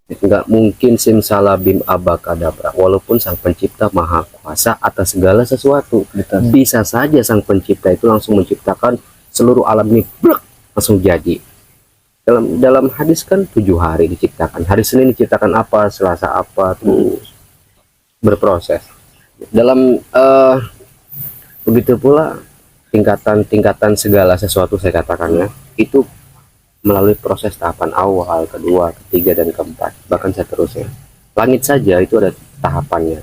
Nggak mungkin simsalabim abakadabra, walaupun sang pencipta maha kuasa atas segala sesuatu. Bisa saja sang pencipta itu langsung menciptakan seluruh alam ini, blek, langsung jadi. Dalam hadis kan 7 hari diciptakan, hari Senin diciptakan apa, Selasa apa, terus berproses. Dalam begitu pula tingkatan segala sesuatu saya katakannya itu melalui proses tahapan awal, kedua, ketiga, dan keempat, bahkan seterusnya. Langit saja itu ada tahapannya,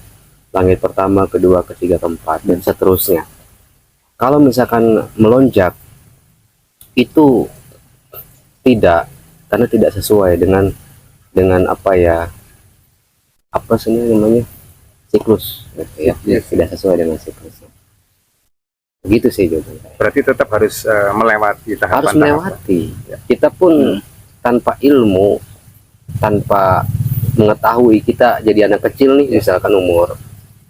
langit pertama, kedua, ketiga, keempat, dan seterusnya. Kalau misalkan melonjak itu tidak, karena tidak sesuai dengan apa ya, apa sih namanya, siklus ya, tidak sesuai dengan siklusnya. Begitu sih jawabannya. Berarti tetap harus melewati tahapan. Harus melewati. Kita pun tanpa ilmu, tanpa mengetahui, kita jadi anak kecil nih, misalkan umur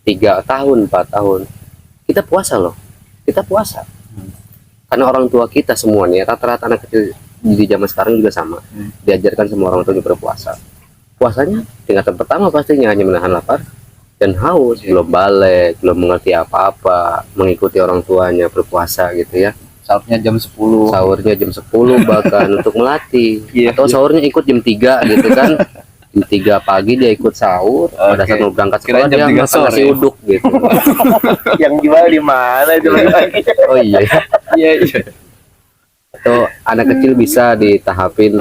3 tahun, 4 tahun, kita puasa loh, kita puasa. Karena orang tua kita semua nih, rata-rata anak kecil di zaman sekarang juga sama, diajarkan semua orang tua berpuasa. Puasanya tingkatan pertama pastinya hanya menahan lapar dan haus, belum balik, belum mengerti apa-apa, mengikuti orang tuanya berpuasa gitu ya. Sahurnya jam 10. Sahurnya jam 10 bahkan untuk melatih. Atau sahurnya ikut jam 3 gitu kan. Jam 3 pagi dia ikut sahur, pada saat mau berangkat sekolah dia makan nasi uduk gitu. Yang jual di mana itu lagi? Oh iya. Iya iya. Atau anak kecil bisa ditahapin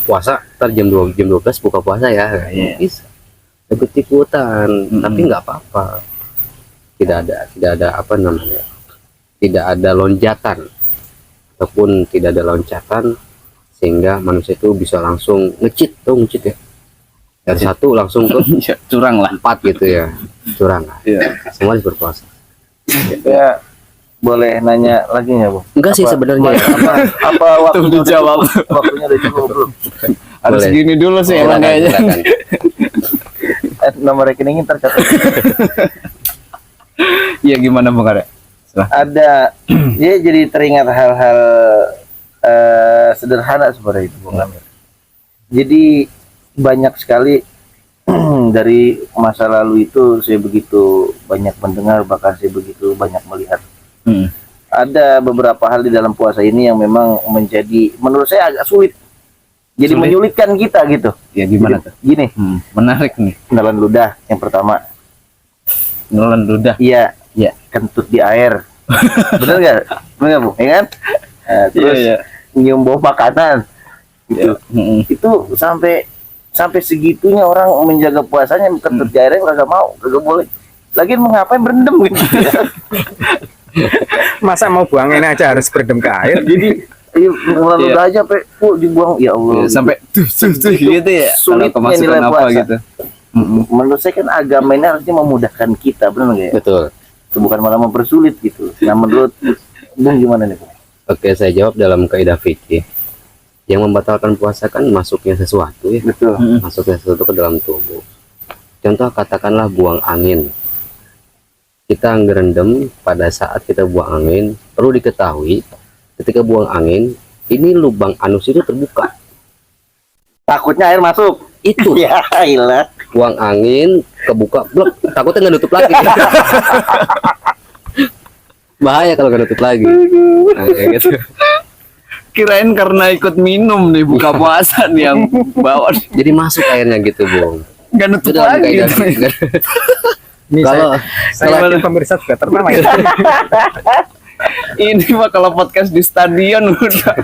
puasa, ntar jam 12 buka puasa ya. Bisa. Ikut ikutan, tapi nggak apa-apa. Tidak ada apa namanya, tidak ada lonjatan ataupun tidak ada loncatan sehingga manusia itu bisa langsung ngecit ya, dari 1 langsung ke Curang lah. 4 gitu ya, curang lah. Semua harus berpuasa. Ya, boleh nanya lagi nggak Bu? Enggak sih sebenarnya ya. Apa waktunya udah dijawab. cukup? Waktunya udah cukup belum? Harus Boleh. gini dulu sih emang Silakan, kayaknya. silakan. Nomor rekeningnya tercatat. Iya gimana Bung Arya? Ada, dia jadi teringat hal-hal sederhana seperti itu Bung Amir. Jadi banyak sekali dari masa lalu itu saya begitu banyak mendengar, bahkan saya begitu banyak melihat. Ada beberapa hal di dalam puasa ini yang memang menjadi, menurut saya agak sulit. Jadi Sulit. menyulitkan kita gitu. Ya gimana tuh? Gini, Menarik nih. menelan ludah yang pertama. Nelan ludah. Iya, Iya. kentut di air. Bener nggak? Bener nggak Bu? Ya kan? Terus Iya. nyium bau makanan. Gitu. Itu sampai segitunya orang menjaga puasanya, kentut di airnya kagak mau, kagak boleh. Lagian mau ngapain, berendam gitu. Masa mau buang ini aja harus berendam ke air? Jadi menelan ludah aja sampai dibuang, ya Allah. Ya, sampai tuh gitu ya. Sulitnya Kalau kemasukan nilai apa puasa. gitu. Menurut saya kan agama ini harusnya memudahkan kita, benar nggak ya? Betul. Itu bukan malah mempersulit gitu. Nah menurut Bung gimana nih Bung? Oke, saya jawab dalam kaidah fikih. Yang membatalkan puasa kan masuknya sesuatu ya, Betul. masuknya sesuatu ke dalam tubuh. Contoh katakanlah buang angin. Kita ngerendam pada saat kita buang angin, perlu diketahui ketika buang angin, ini lubang anus itu terbuka. Takutnya air masuk. Itu Ya, ilah. buang angin kebuka, blok, takutnya nggak nutup lagi. Bahaya kalau nggak nutup lagi. Nah, kayak gitu. Kirain karena ikut minum nih buka puasa nih yang bawa Jadi masuk airnya gitu, Bung. nggak Itu nutup dalam lagi. kaidah gitu. Ini Kalau saya yakin pemirsa juga tertawa ya. Ini mah kalau podcast di stadion udah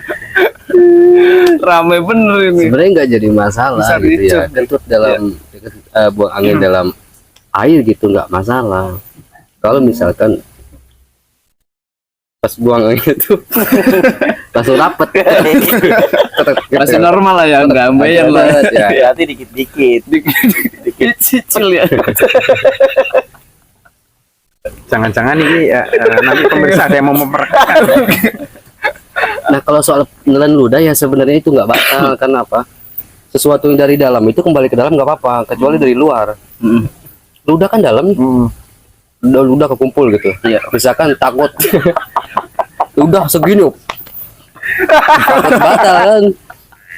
rame bener ini. sebenarnya nggak jadi masalah Bisa gitu ya. ricuh. Kentut dalam buang angin dalam air gitu nggak masalah. Kalau misalkan pas buang angin itu langsung rapet. Masih normal lah ya, nggak bayar lah. Ya. Hati dikit-dikit. Cicil ya. Jangan-jangan ini nanti pemirsa ada yang mau memperagakan. Nah kalau soal nelan ludah ya sebenarnya itu nggak batal. Kenapa? Sesuatu yang dari dalam itu kembali ke dalam nggak apa-apa, kecuali dari luar. Ludah kan dalam, ludah kekumpul gitu. Iya. Misalkan takut, udah segini, takut batal kan?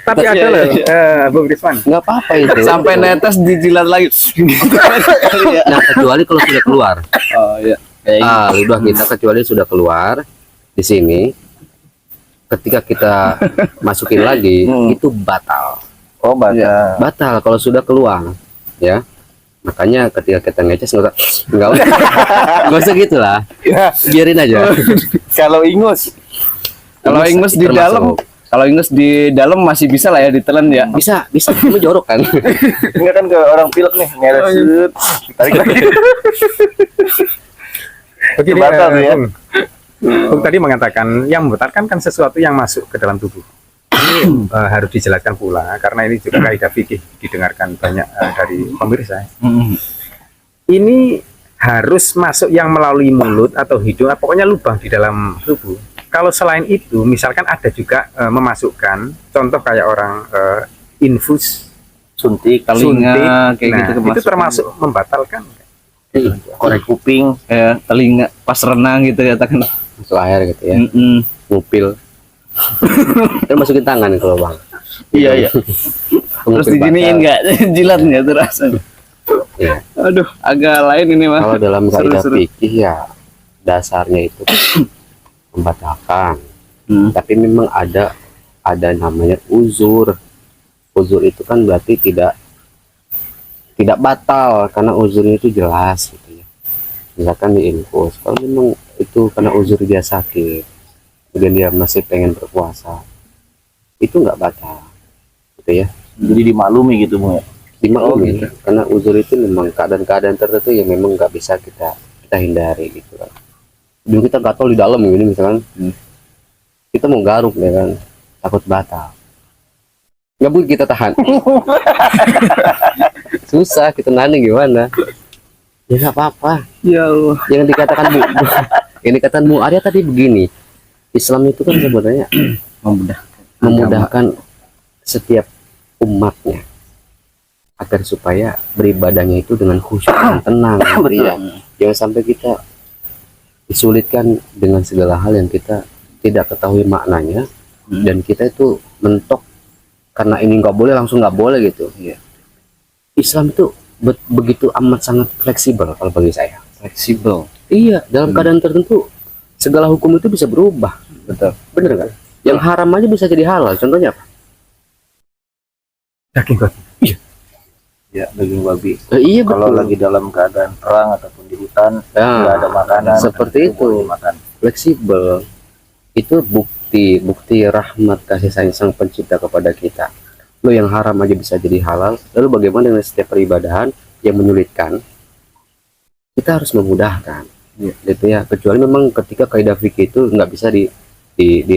Tapi ada loh, Bung Risman. Nggak apa-apa itu. Sampai netes dijilat lagi. Nah kecuali kalau sudah keluar, Oh iya. ludah kita kecuali sudah keluar di sini, ketika kita masukin lagi itu batal. Oh, baca. Batal kalau sudah keluar, ya. Makanya ketika kita ngeces nggak usah, nggak usah gitulah, biarin aja. Kalau ingus, Kalau ingus di termasuk. dalam, kalau ingus di dalam masih bisa lah ya ditelan ya. Bisa kamu jorok kan. ini kan ke orang pilek nih, ngeresut. Tarik lagi. Begini, Batal tuh ya. Bung. Bung tadi mengatakan yang membatalkan kan sesuatu yang masuk ke dalam tubuh. Ini harus dijelaskan pula karena ini juga kaidah fikih didengarkan banyak dari pemirsa. Ini harus masuk yang melalui mulut atau hidung, pokoknya lubang di dalam tubuh. Kalau selain itu, misalkan ada juga memasukkan, contoh kayak orang infus, Suntik, Telinga, suntik, kayak nah, gitu itu kemasukan. termasuk membatalkan. korek kuping. Ya, telinga pas renang gitu ya katakan. Masuk air gitu ya, ngupil. Terus masukin tangan kalau bang. Iya iya. Terus diginiin nggak jilat nggak tuh rasanya. Ya. Aduh, agak lain ini mah. Kalau dalam kaidah Seru-seru. fikih ya dasarnya itu membatalkan. Tapi memang ada namanya uzur. Uzur itu kan berarti tidak batal karena uzurnya itu jelas gitu ya. Misalkan di infus, kalau memang itu karena uzur dia sakit, kemudian dia masih pengen berpuasa, itu nggak batal, gitu ya. Jadi dimaklumi gitu, Bung ya. Dimaklumi, karena uzur itu memang keadaan-keadaan tertentu yang memang nggak bisa kita hindari gitu kan. Dulu kita gatal di dalam gini misalkan, kita mau garuk ya kan, takut batal. Nggak mungkin kita tahan. Susah kita nahan gimana? Ya nggak apa-apa. Ya Allah. Yang dikatakan yang dikatakan Bu Arya tadi begini, Islam itu kan sebenarnya memudahkan setiap umatnya agar supaya beribadahnya itu dengan khusyuk dan tenang. Ya. Jangan sampai kita disulitkan dengan segala hal yang kita tidak ketahui maknanya dan kita itu mentok karena ini nggak boleh langsung nggak boleh gitu. Ya. Islam itu begitu amat sangat fleksibel kalau bagi saya. Fleksibel. Iya, dalam keadaan tertentu segala hukum itu bisa berubah. Betul. Bener kan? Yang haram aja bisa jadi halal. Contohnya apa? Daging babi. Ya, daging babi. Iya Kalau betul. lagi dalam keadaan perang ataupun di hutan, Ya, nggak ada makanan, seperti itu. boleh makan. Fleksibel. Itu bukti rahmat kasih sayang sang pencipta kepada kita. Lo yang haram aja bisa jadi halal. Lalu bagaimana dengan setiap peribadahan yang menyulitkan? Kita harus memudahkan. Gitu ya. Kecuali memang ketika kaidah fikih itu nggak bisa di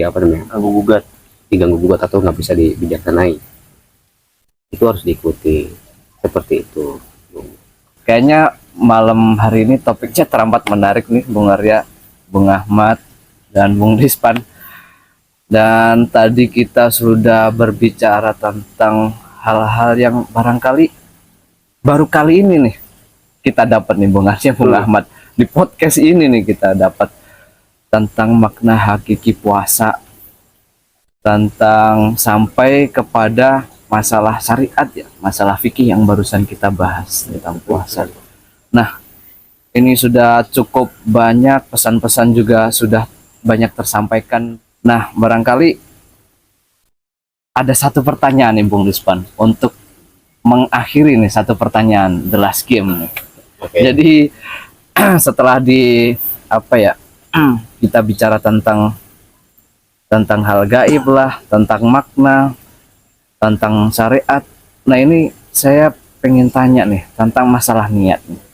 apa namanya? Aku gugat. diganggu gugat atau nggak bisa dibijaksanai. Itu harus diikuti. Seperti itu. Kayaknya malam hari ini topiknya teramat menarik nih, Bung Arya, Bung Ahmad, dan Bung Rispan. Dan tadi kita sudah berbicara tentang hal-hal yang barangkali baru kali ini nih kita dapat nih Bung Arya, Bung Ahmad, di podcast ini nih kita dapat tentang makna hakiki puasa, tentang sampai kepada masalah syariat ya, masalah fikih yang barusan kita bahas tentang puasa. Nah, ini sudah cukup banyak, pesan-pesan juga sudah banyak tersampaikan. Nah, barangkali ada satu pertanyaan nih Bung Rispan untuk mengakhiri nih, satu pertanyaan The Last Game nih. Jadi setelah di apa ya, kita bicara tentang hal gaib lah, tentang makna, tentang syariat. Nah, ini saya pengen tanya nih tentang masalah niat nih.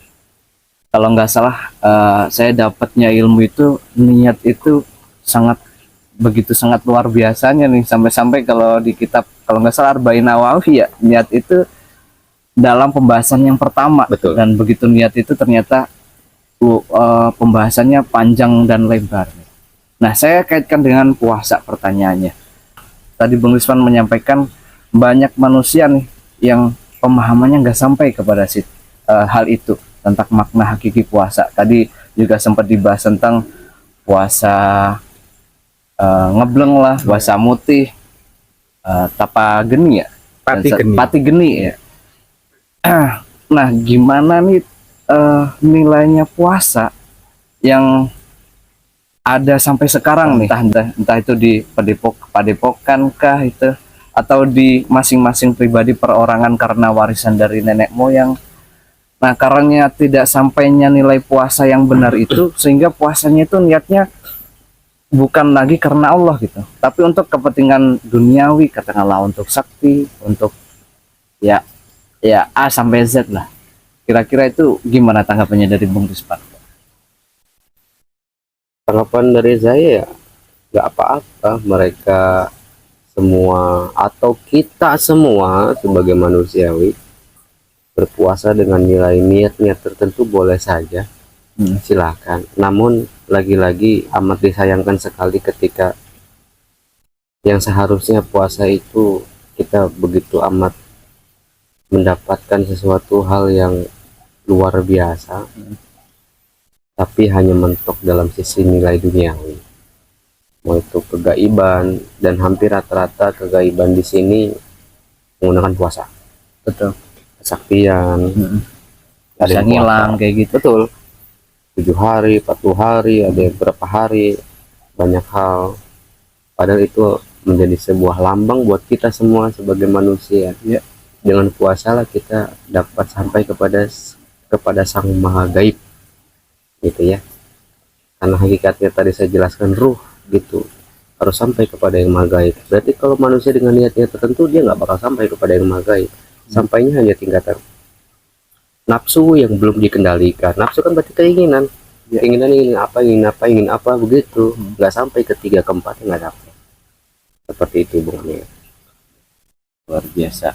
Kalau nggak salah, saya dapatnya ilmu itu, niat itu begitu sangat luar biasanya nih, sampai-sampai kalau di kitab, kalau nggak salah Arba'in Nawawi ya, niat itu dalam pembahasan yang pertama. Betul. Dan begitu niat itu ternyata pembahasannya panjang dan lebar. Nah, saya kaitkan dengan puasa pertanyaannya. Tadi Bung Risman menyampaikan banyak manusia nih yang pemahamannya nggak sampai kepada hal itu, tentang makna hakiki puasa. Tadi juga sempat dibahas tentang puasa ngebleng lah, puasa mutih, tapa geni ya, pati geni ya. Nah, gimana nih nilainya puasa yang ada sampai sekarang nih, entah itu di padepokan kah itu, atau di masing-masing pribadi perorangan karena warisan dari nenek moyang. Nah, karena tidak sampainya nilai puasa yang benar itu, sehingga puasanya itu niatnya bukan lagi karena Allah gitu, tapi untuk kepentingan duniawi, katakanlah untuk sakti, untuk ya A sampai Z lah. Kira-kira itu gimana tanggapannya dari Bung Rispan? Tanggapan dari saya ya nggak apa-apa mereka semua atau kita semua sebagai manusiawi berpuasa dengan nilai niat-niat tertentu boleh saja, silakan. Namun lagi-lagi amat disayangkan sekali ketika yang seharusnya puasa itu kita begitu amat mendapatkan sesuatu hal yang luar biasa, tapi hanya mentok dalam sisi nilai duniawi, mau itu kegaiban, dan hampir rata-rata kegaiban di sini menggunakan puasa. Betul. Kesaktian, ada Bisa yang ngilang puasa. kayak gitu. Betul. 7 hari, 40 hari, ada yang berapa hari, banyak hal. Padahal itu menjadi sebuah lambang buat kita semua sebagai manusia. Ya. Dengan puasa lah kita dapat sampai kepada Sang Maha Gaib, gitu ya. Karena hakikatnya tadi saya jelaskan ruh gitu harus sampai kepada yang Maha Gaib. Berarti kalau manusia dengan niatnya tertentu dia nggak bakal sampai kepada yang Maha Gaib. Sampainya hanya tingkatan nafsu yang belum dikendalikan. Nafsu kan berarti keinginan, ingin apa begitu, nggak sampai ke 3 ke 4 nggak dapat. Seperti itu Bung Amir. Luar biasa.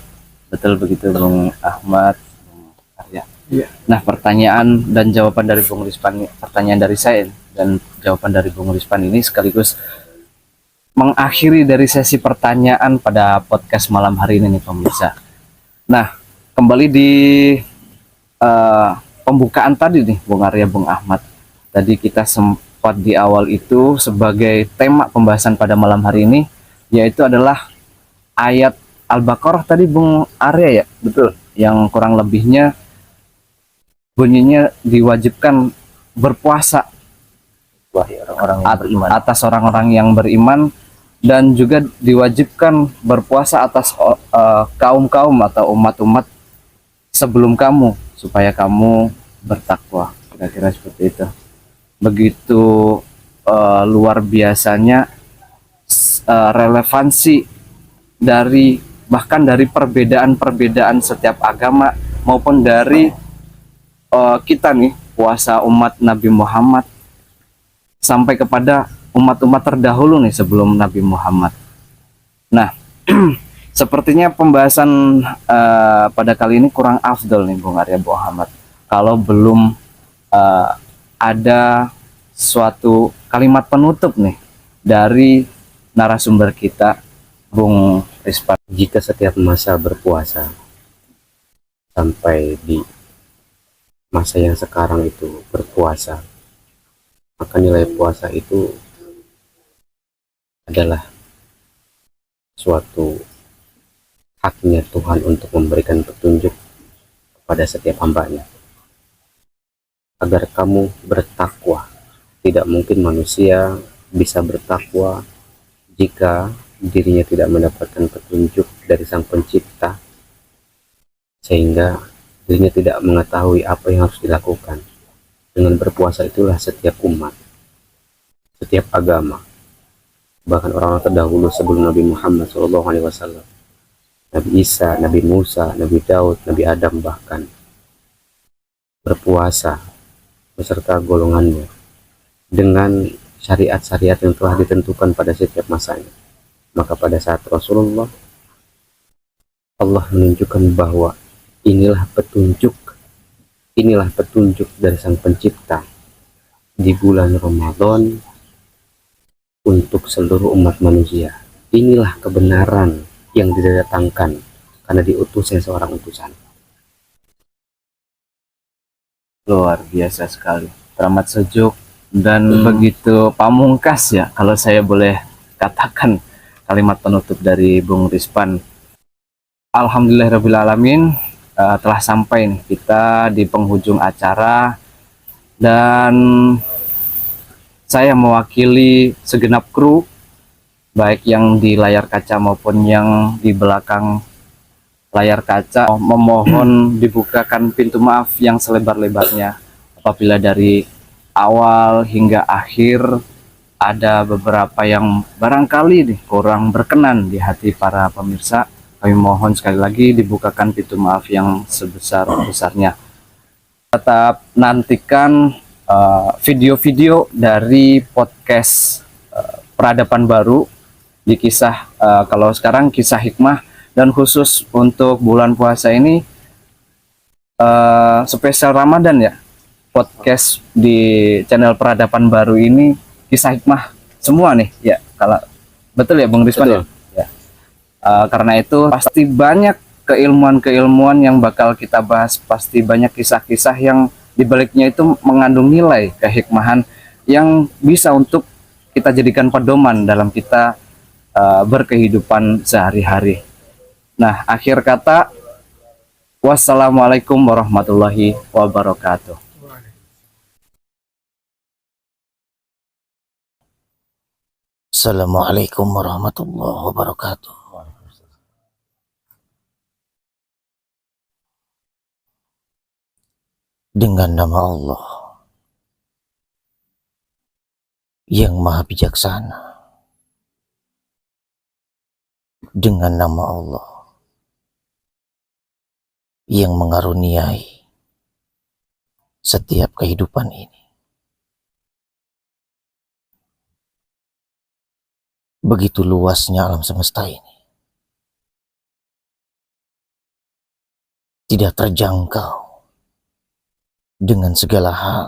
Betul begitu Bung Ahmad, Bung Arya. Iya. Nah, pertanyaan dan jawaban dari Bung Rispan, pertanyaan dari saya dan jawaban dari Bung Rispan ini sekaligus mengakhiri dari sesi pertanyaan pada podcast malam hari ini nih pemirsa. Nah, kembali di pembukaan tadi nih Bung Arya, Bung Ahmad. Tadi kita sempat di awal itu sebagai tema pembahasan pada malam hari ini, yaitu adalah ayat Al-Baqarah tadi Bung Arya ya, betul. Yang kurang lebihnya bunyinya diwajibkan berpuasa Wahai orang-orang yang beriman. atas orang-orang yang beriman, dan juga diwajibkan berpuasa atas kaum-kaum atau umat-umat sebelum kamu supaya kamu bertakwa. Kira-kira seperti itu. Begitu luar biasanya relevansi dari bahkan dari perbedaan-perbedaan setiap agama maupun dari kita nih puasa umat Nabi Muhammad sampai kepada umat-umat terdahulu nih sebelum Nabi Muhammad. Nah, sepertinya pembahasan pada kali ini kurang afdol nih Bung Arya, Bung Ahmad, kalau belum ada suatu kalimat penutup nih dari narasumber kita, Bung Rispan. Jika setiap masa berpuasa sampai di masa yang sekarang itu berpuasa, maka nilai puasa itu adalah suatu haknya Tuhan untuk memberikan petunjuk kepada setiap hambanya agar kamu bertakwa. Tidak mungkin manusia bisa bertakwa jika dirinya tidak mendapatkan petunjuk dari Sang Pencipta, sehingga dirinya tidak mengetahui apa yang harus dilakukan. Dengan berpuasa itulah setiap umat, setiap agama, bahkan orang-orang terdahulu sebelum Nabi Muhammad SAW, Nabi Isa, Nabi Musa, Nabi Daud, Nabi Adam, bahkan berpuasa beserta golongannya dengan syariat-syariat yang telah ditentukan pada setiap masanya. Maka pada saat Rasulullah, Allah menunjukkan bahwa inilah petunjuk dari Sang Pencipta di bulan Ramadan untuk seluruh umat manusia. Inilah kebenaran yang didatangkan karena diutusnya seorang utusan. Luar biasa sekali, teramat sejuk dan begitu pamungkas ya, kalau saya boleh katakan kalimat penutup dari Bung Rispan. Alhamdulillahirrahmanirrahim, telah sampai nih kita di penghujung acara, dan saya mewakili segenap kru, baik yang di layar kaca maupun yang di belakang layar kaca, memohon dibukakan pintu maaf yang selebar-lebarnya apabila dari awal hingga akhir ada beberapa yang barangkali nih kurang berkenan di hati para pemirsa. Kami mohon sekali lagi dibukakan pintu maaf yang sebesar-besarnya. Tetap nantikan video-video dari podcast Peradaban Baru di kisah, kalau sekarang kisah hikmah, dan khusus untuk bulan puasa ini spesial Ramadan ya, podcast di channel Peradaban Baru ini kisah hikmah semua nih ya, kalau betul ya Bung Rispan ya. Karena itu pasti banyak keilmuan-keilmuan yang bakal kita bahas, pasti banyak kisah-kisah yang dibaliknya itu mengandung nilai kehikmahan yang bisa untuk kita jadikan pedoman dalam kita berkehidupan sehari-hari. Nah, akhir kata, wassalamualaikum warahmatullahi wabarakatuh. Assalamualaikum warahmatullahi wabarakatuh. Dengan nama Allah yang Maha Bijaksana, dengan nama Allah yang mengaruniai setiap kehidupan ini. Begitu luasnya alam semesta ini, tidak terjangkau dengan segala hal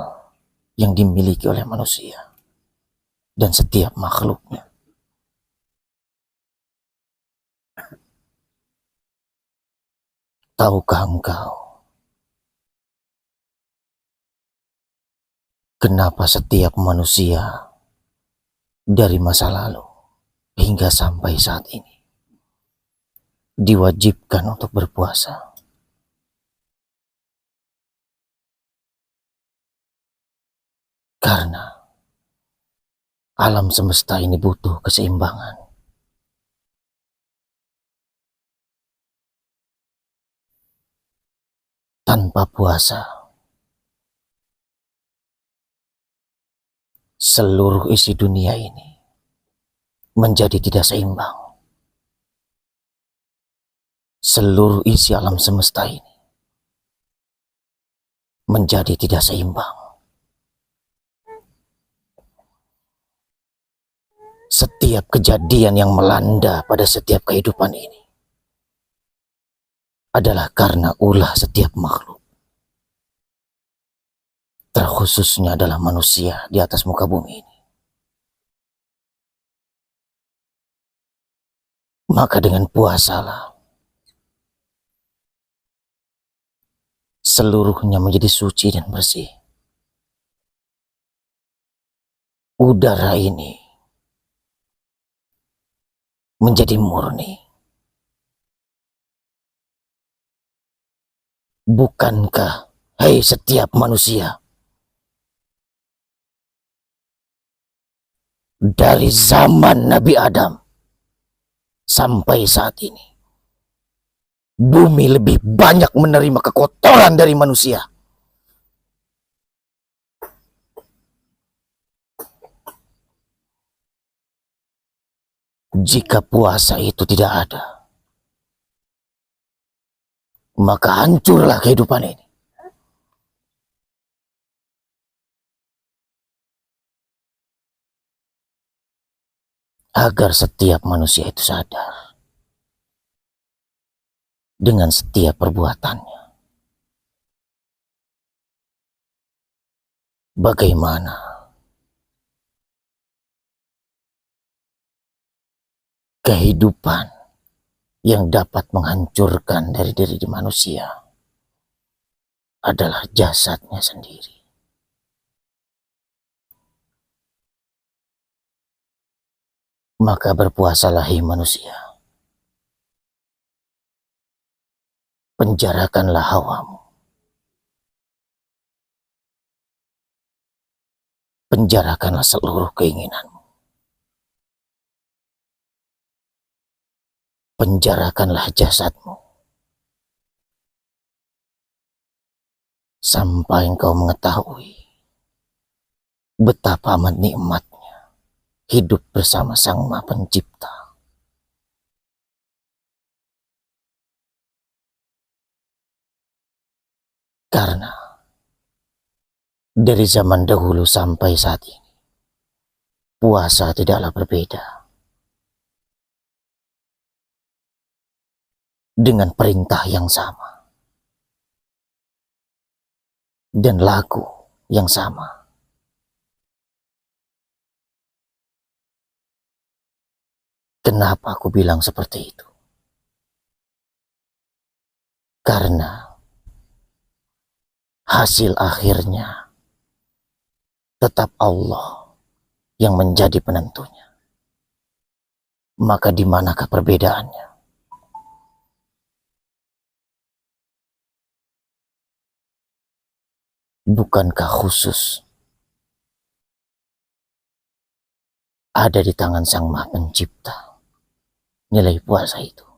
yang dimiliki oleh manusia dan setiap makhluknya. Tahukah engkau kenapa setiap manusia dari masa lalu hingga sampai saat ini diwajibkan untuk berpuasa? Karena alam semesta ini butuh keseimbangan. Tanpa puasa, seluruh isi dunia ini menjadi tidak seimbang. Seluruh isi alam semesta ini menjadi tidak seimbang. Setiap kejadian yang melanda pada setiap kehidupan ini adalah karena ulah setiap makhluk, terkhususnya adalah manusia di atas muka bumi ini. Maka dengan puasalah seluruhnya menjadi suci dan bersih. Udara ini menjadi murni. Bukankah, hai setiap manusia, dari zaman Nabi Adam sampai saat ini, bumi lebih banyak menerima kekotoran dari manusia. Jika puasa itu tidak ada, maka hancurlah kehidupan ini. Agar setiap manusia itu sadar dengan setiap perbuatannya, bagaimana kehidupan yang dapat menghancurkan dari diri manusia adalah jasadnya sendiri. Maka berpuasalah hai manusia. Penjarakanlah hawamu. Penjarakanlah seluruh keinginanmu. Penjarakanlah jasadmu. Sampai engkau mengetahui betapa amat nikmatnya hidup bersama Sang Maha Pencipta. Karena dari zaman dahulu sampai saat ini, puasa tidaklah berbeda. Dengan perintah yang sama dan lagu yang sama. Kenapa aku bilang seperti itu? Karena hasil akhirnya tetap Allah yang menjadi penentunya. Maka di manakah perbedaannya? Bukankah khusus ada di tangan Sang Maha Pencipta nilai puasa itu?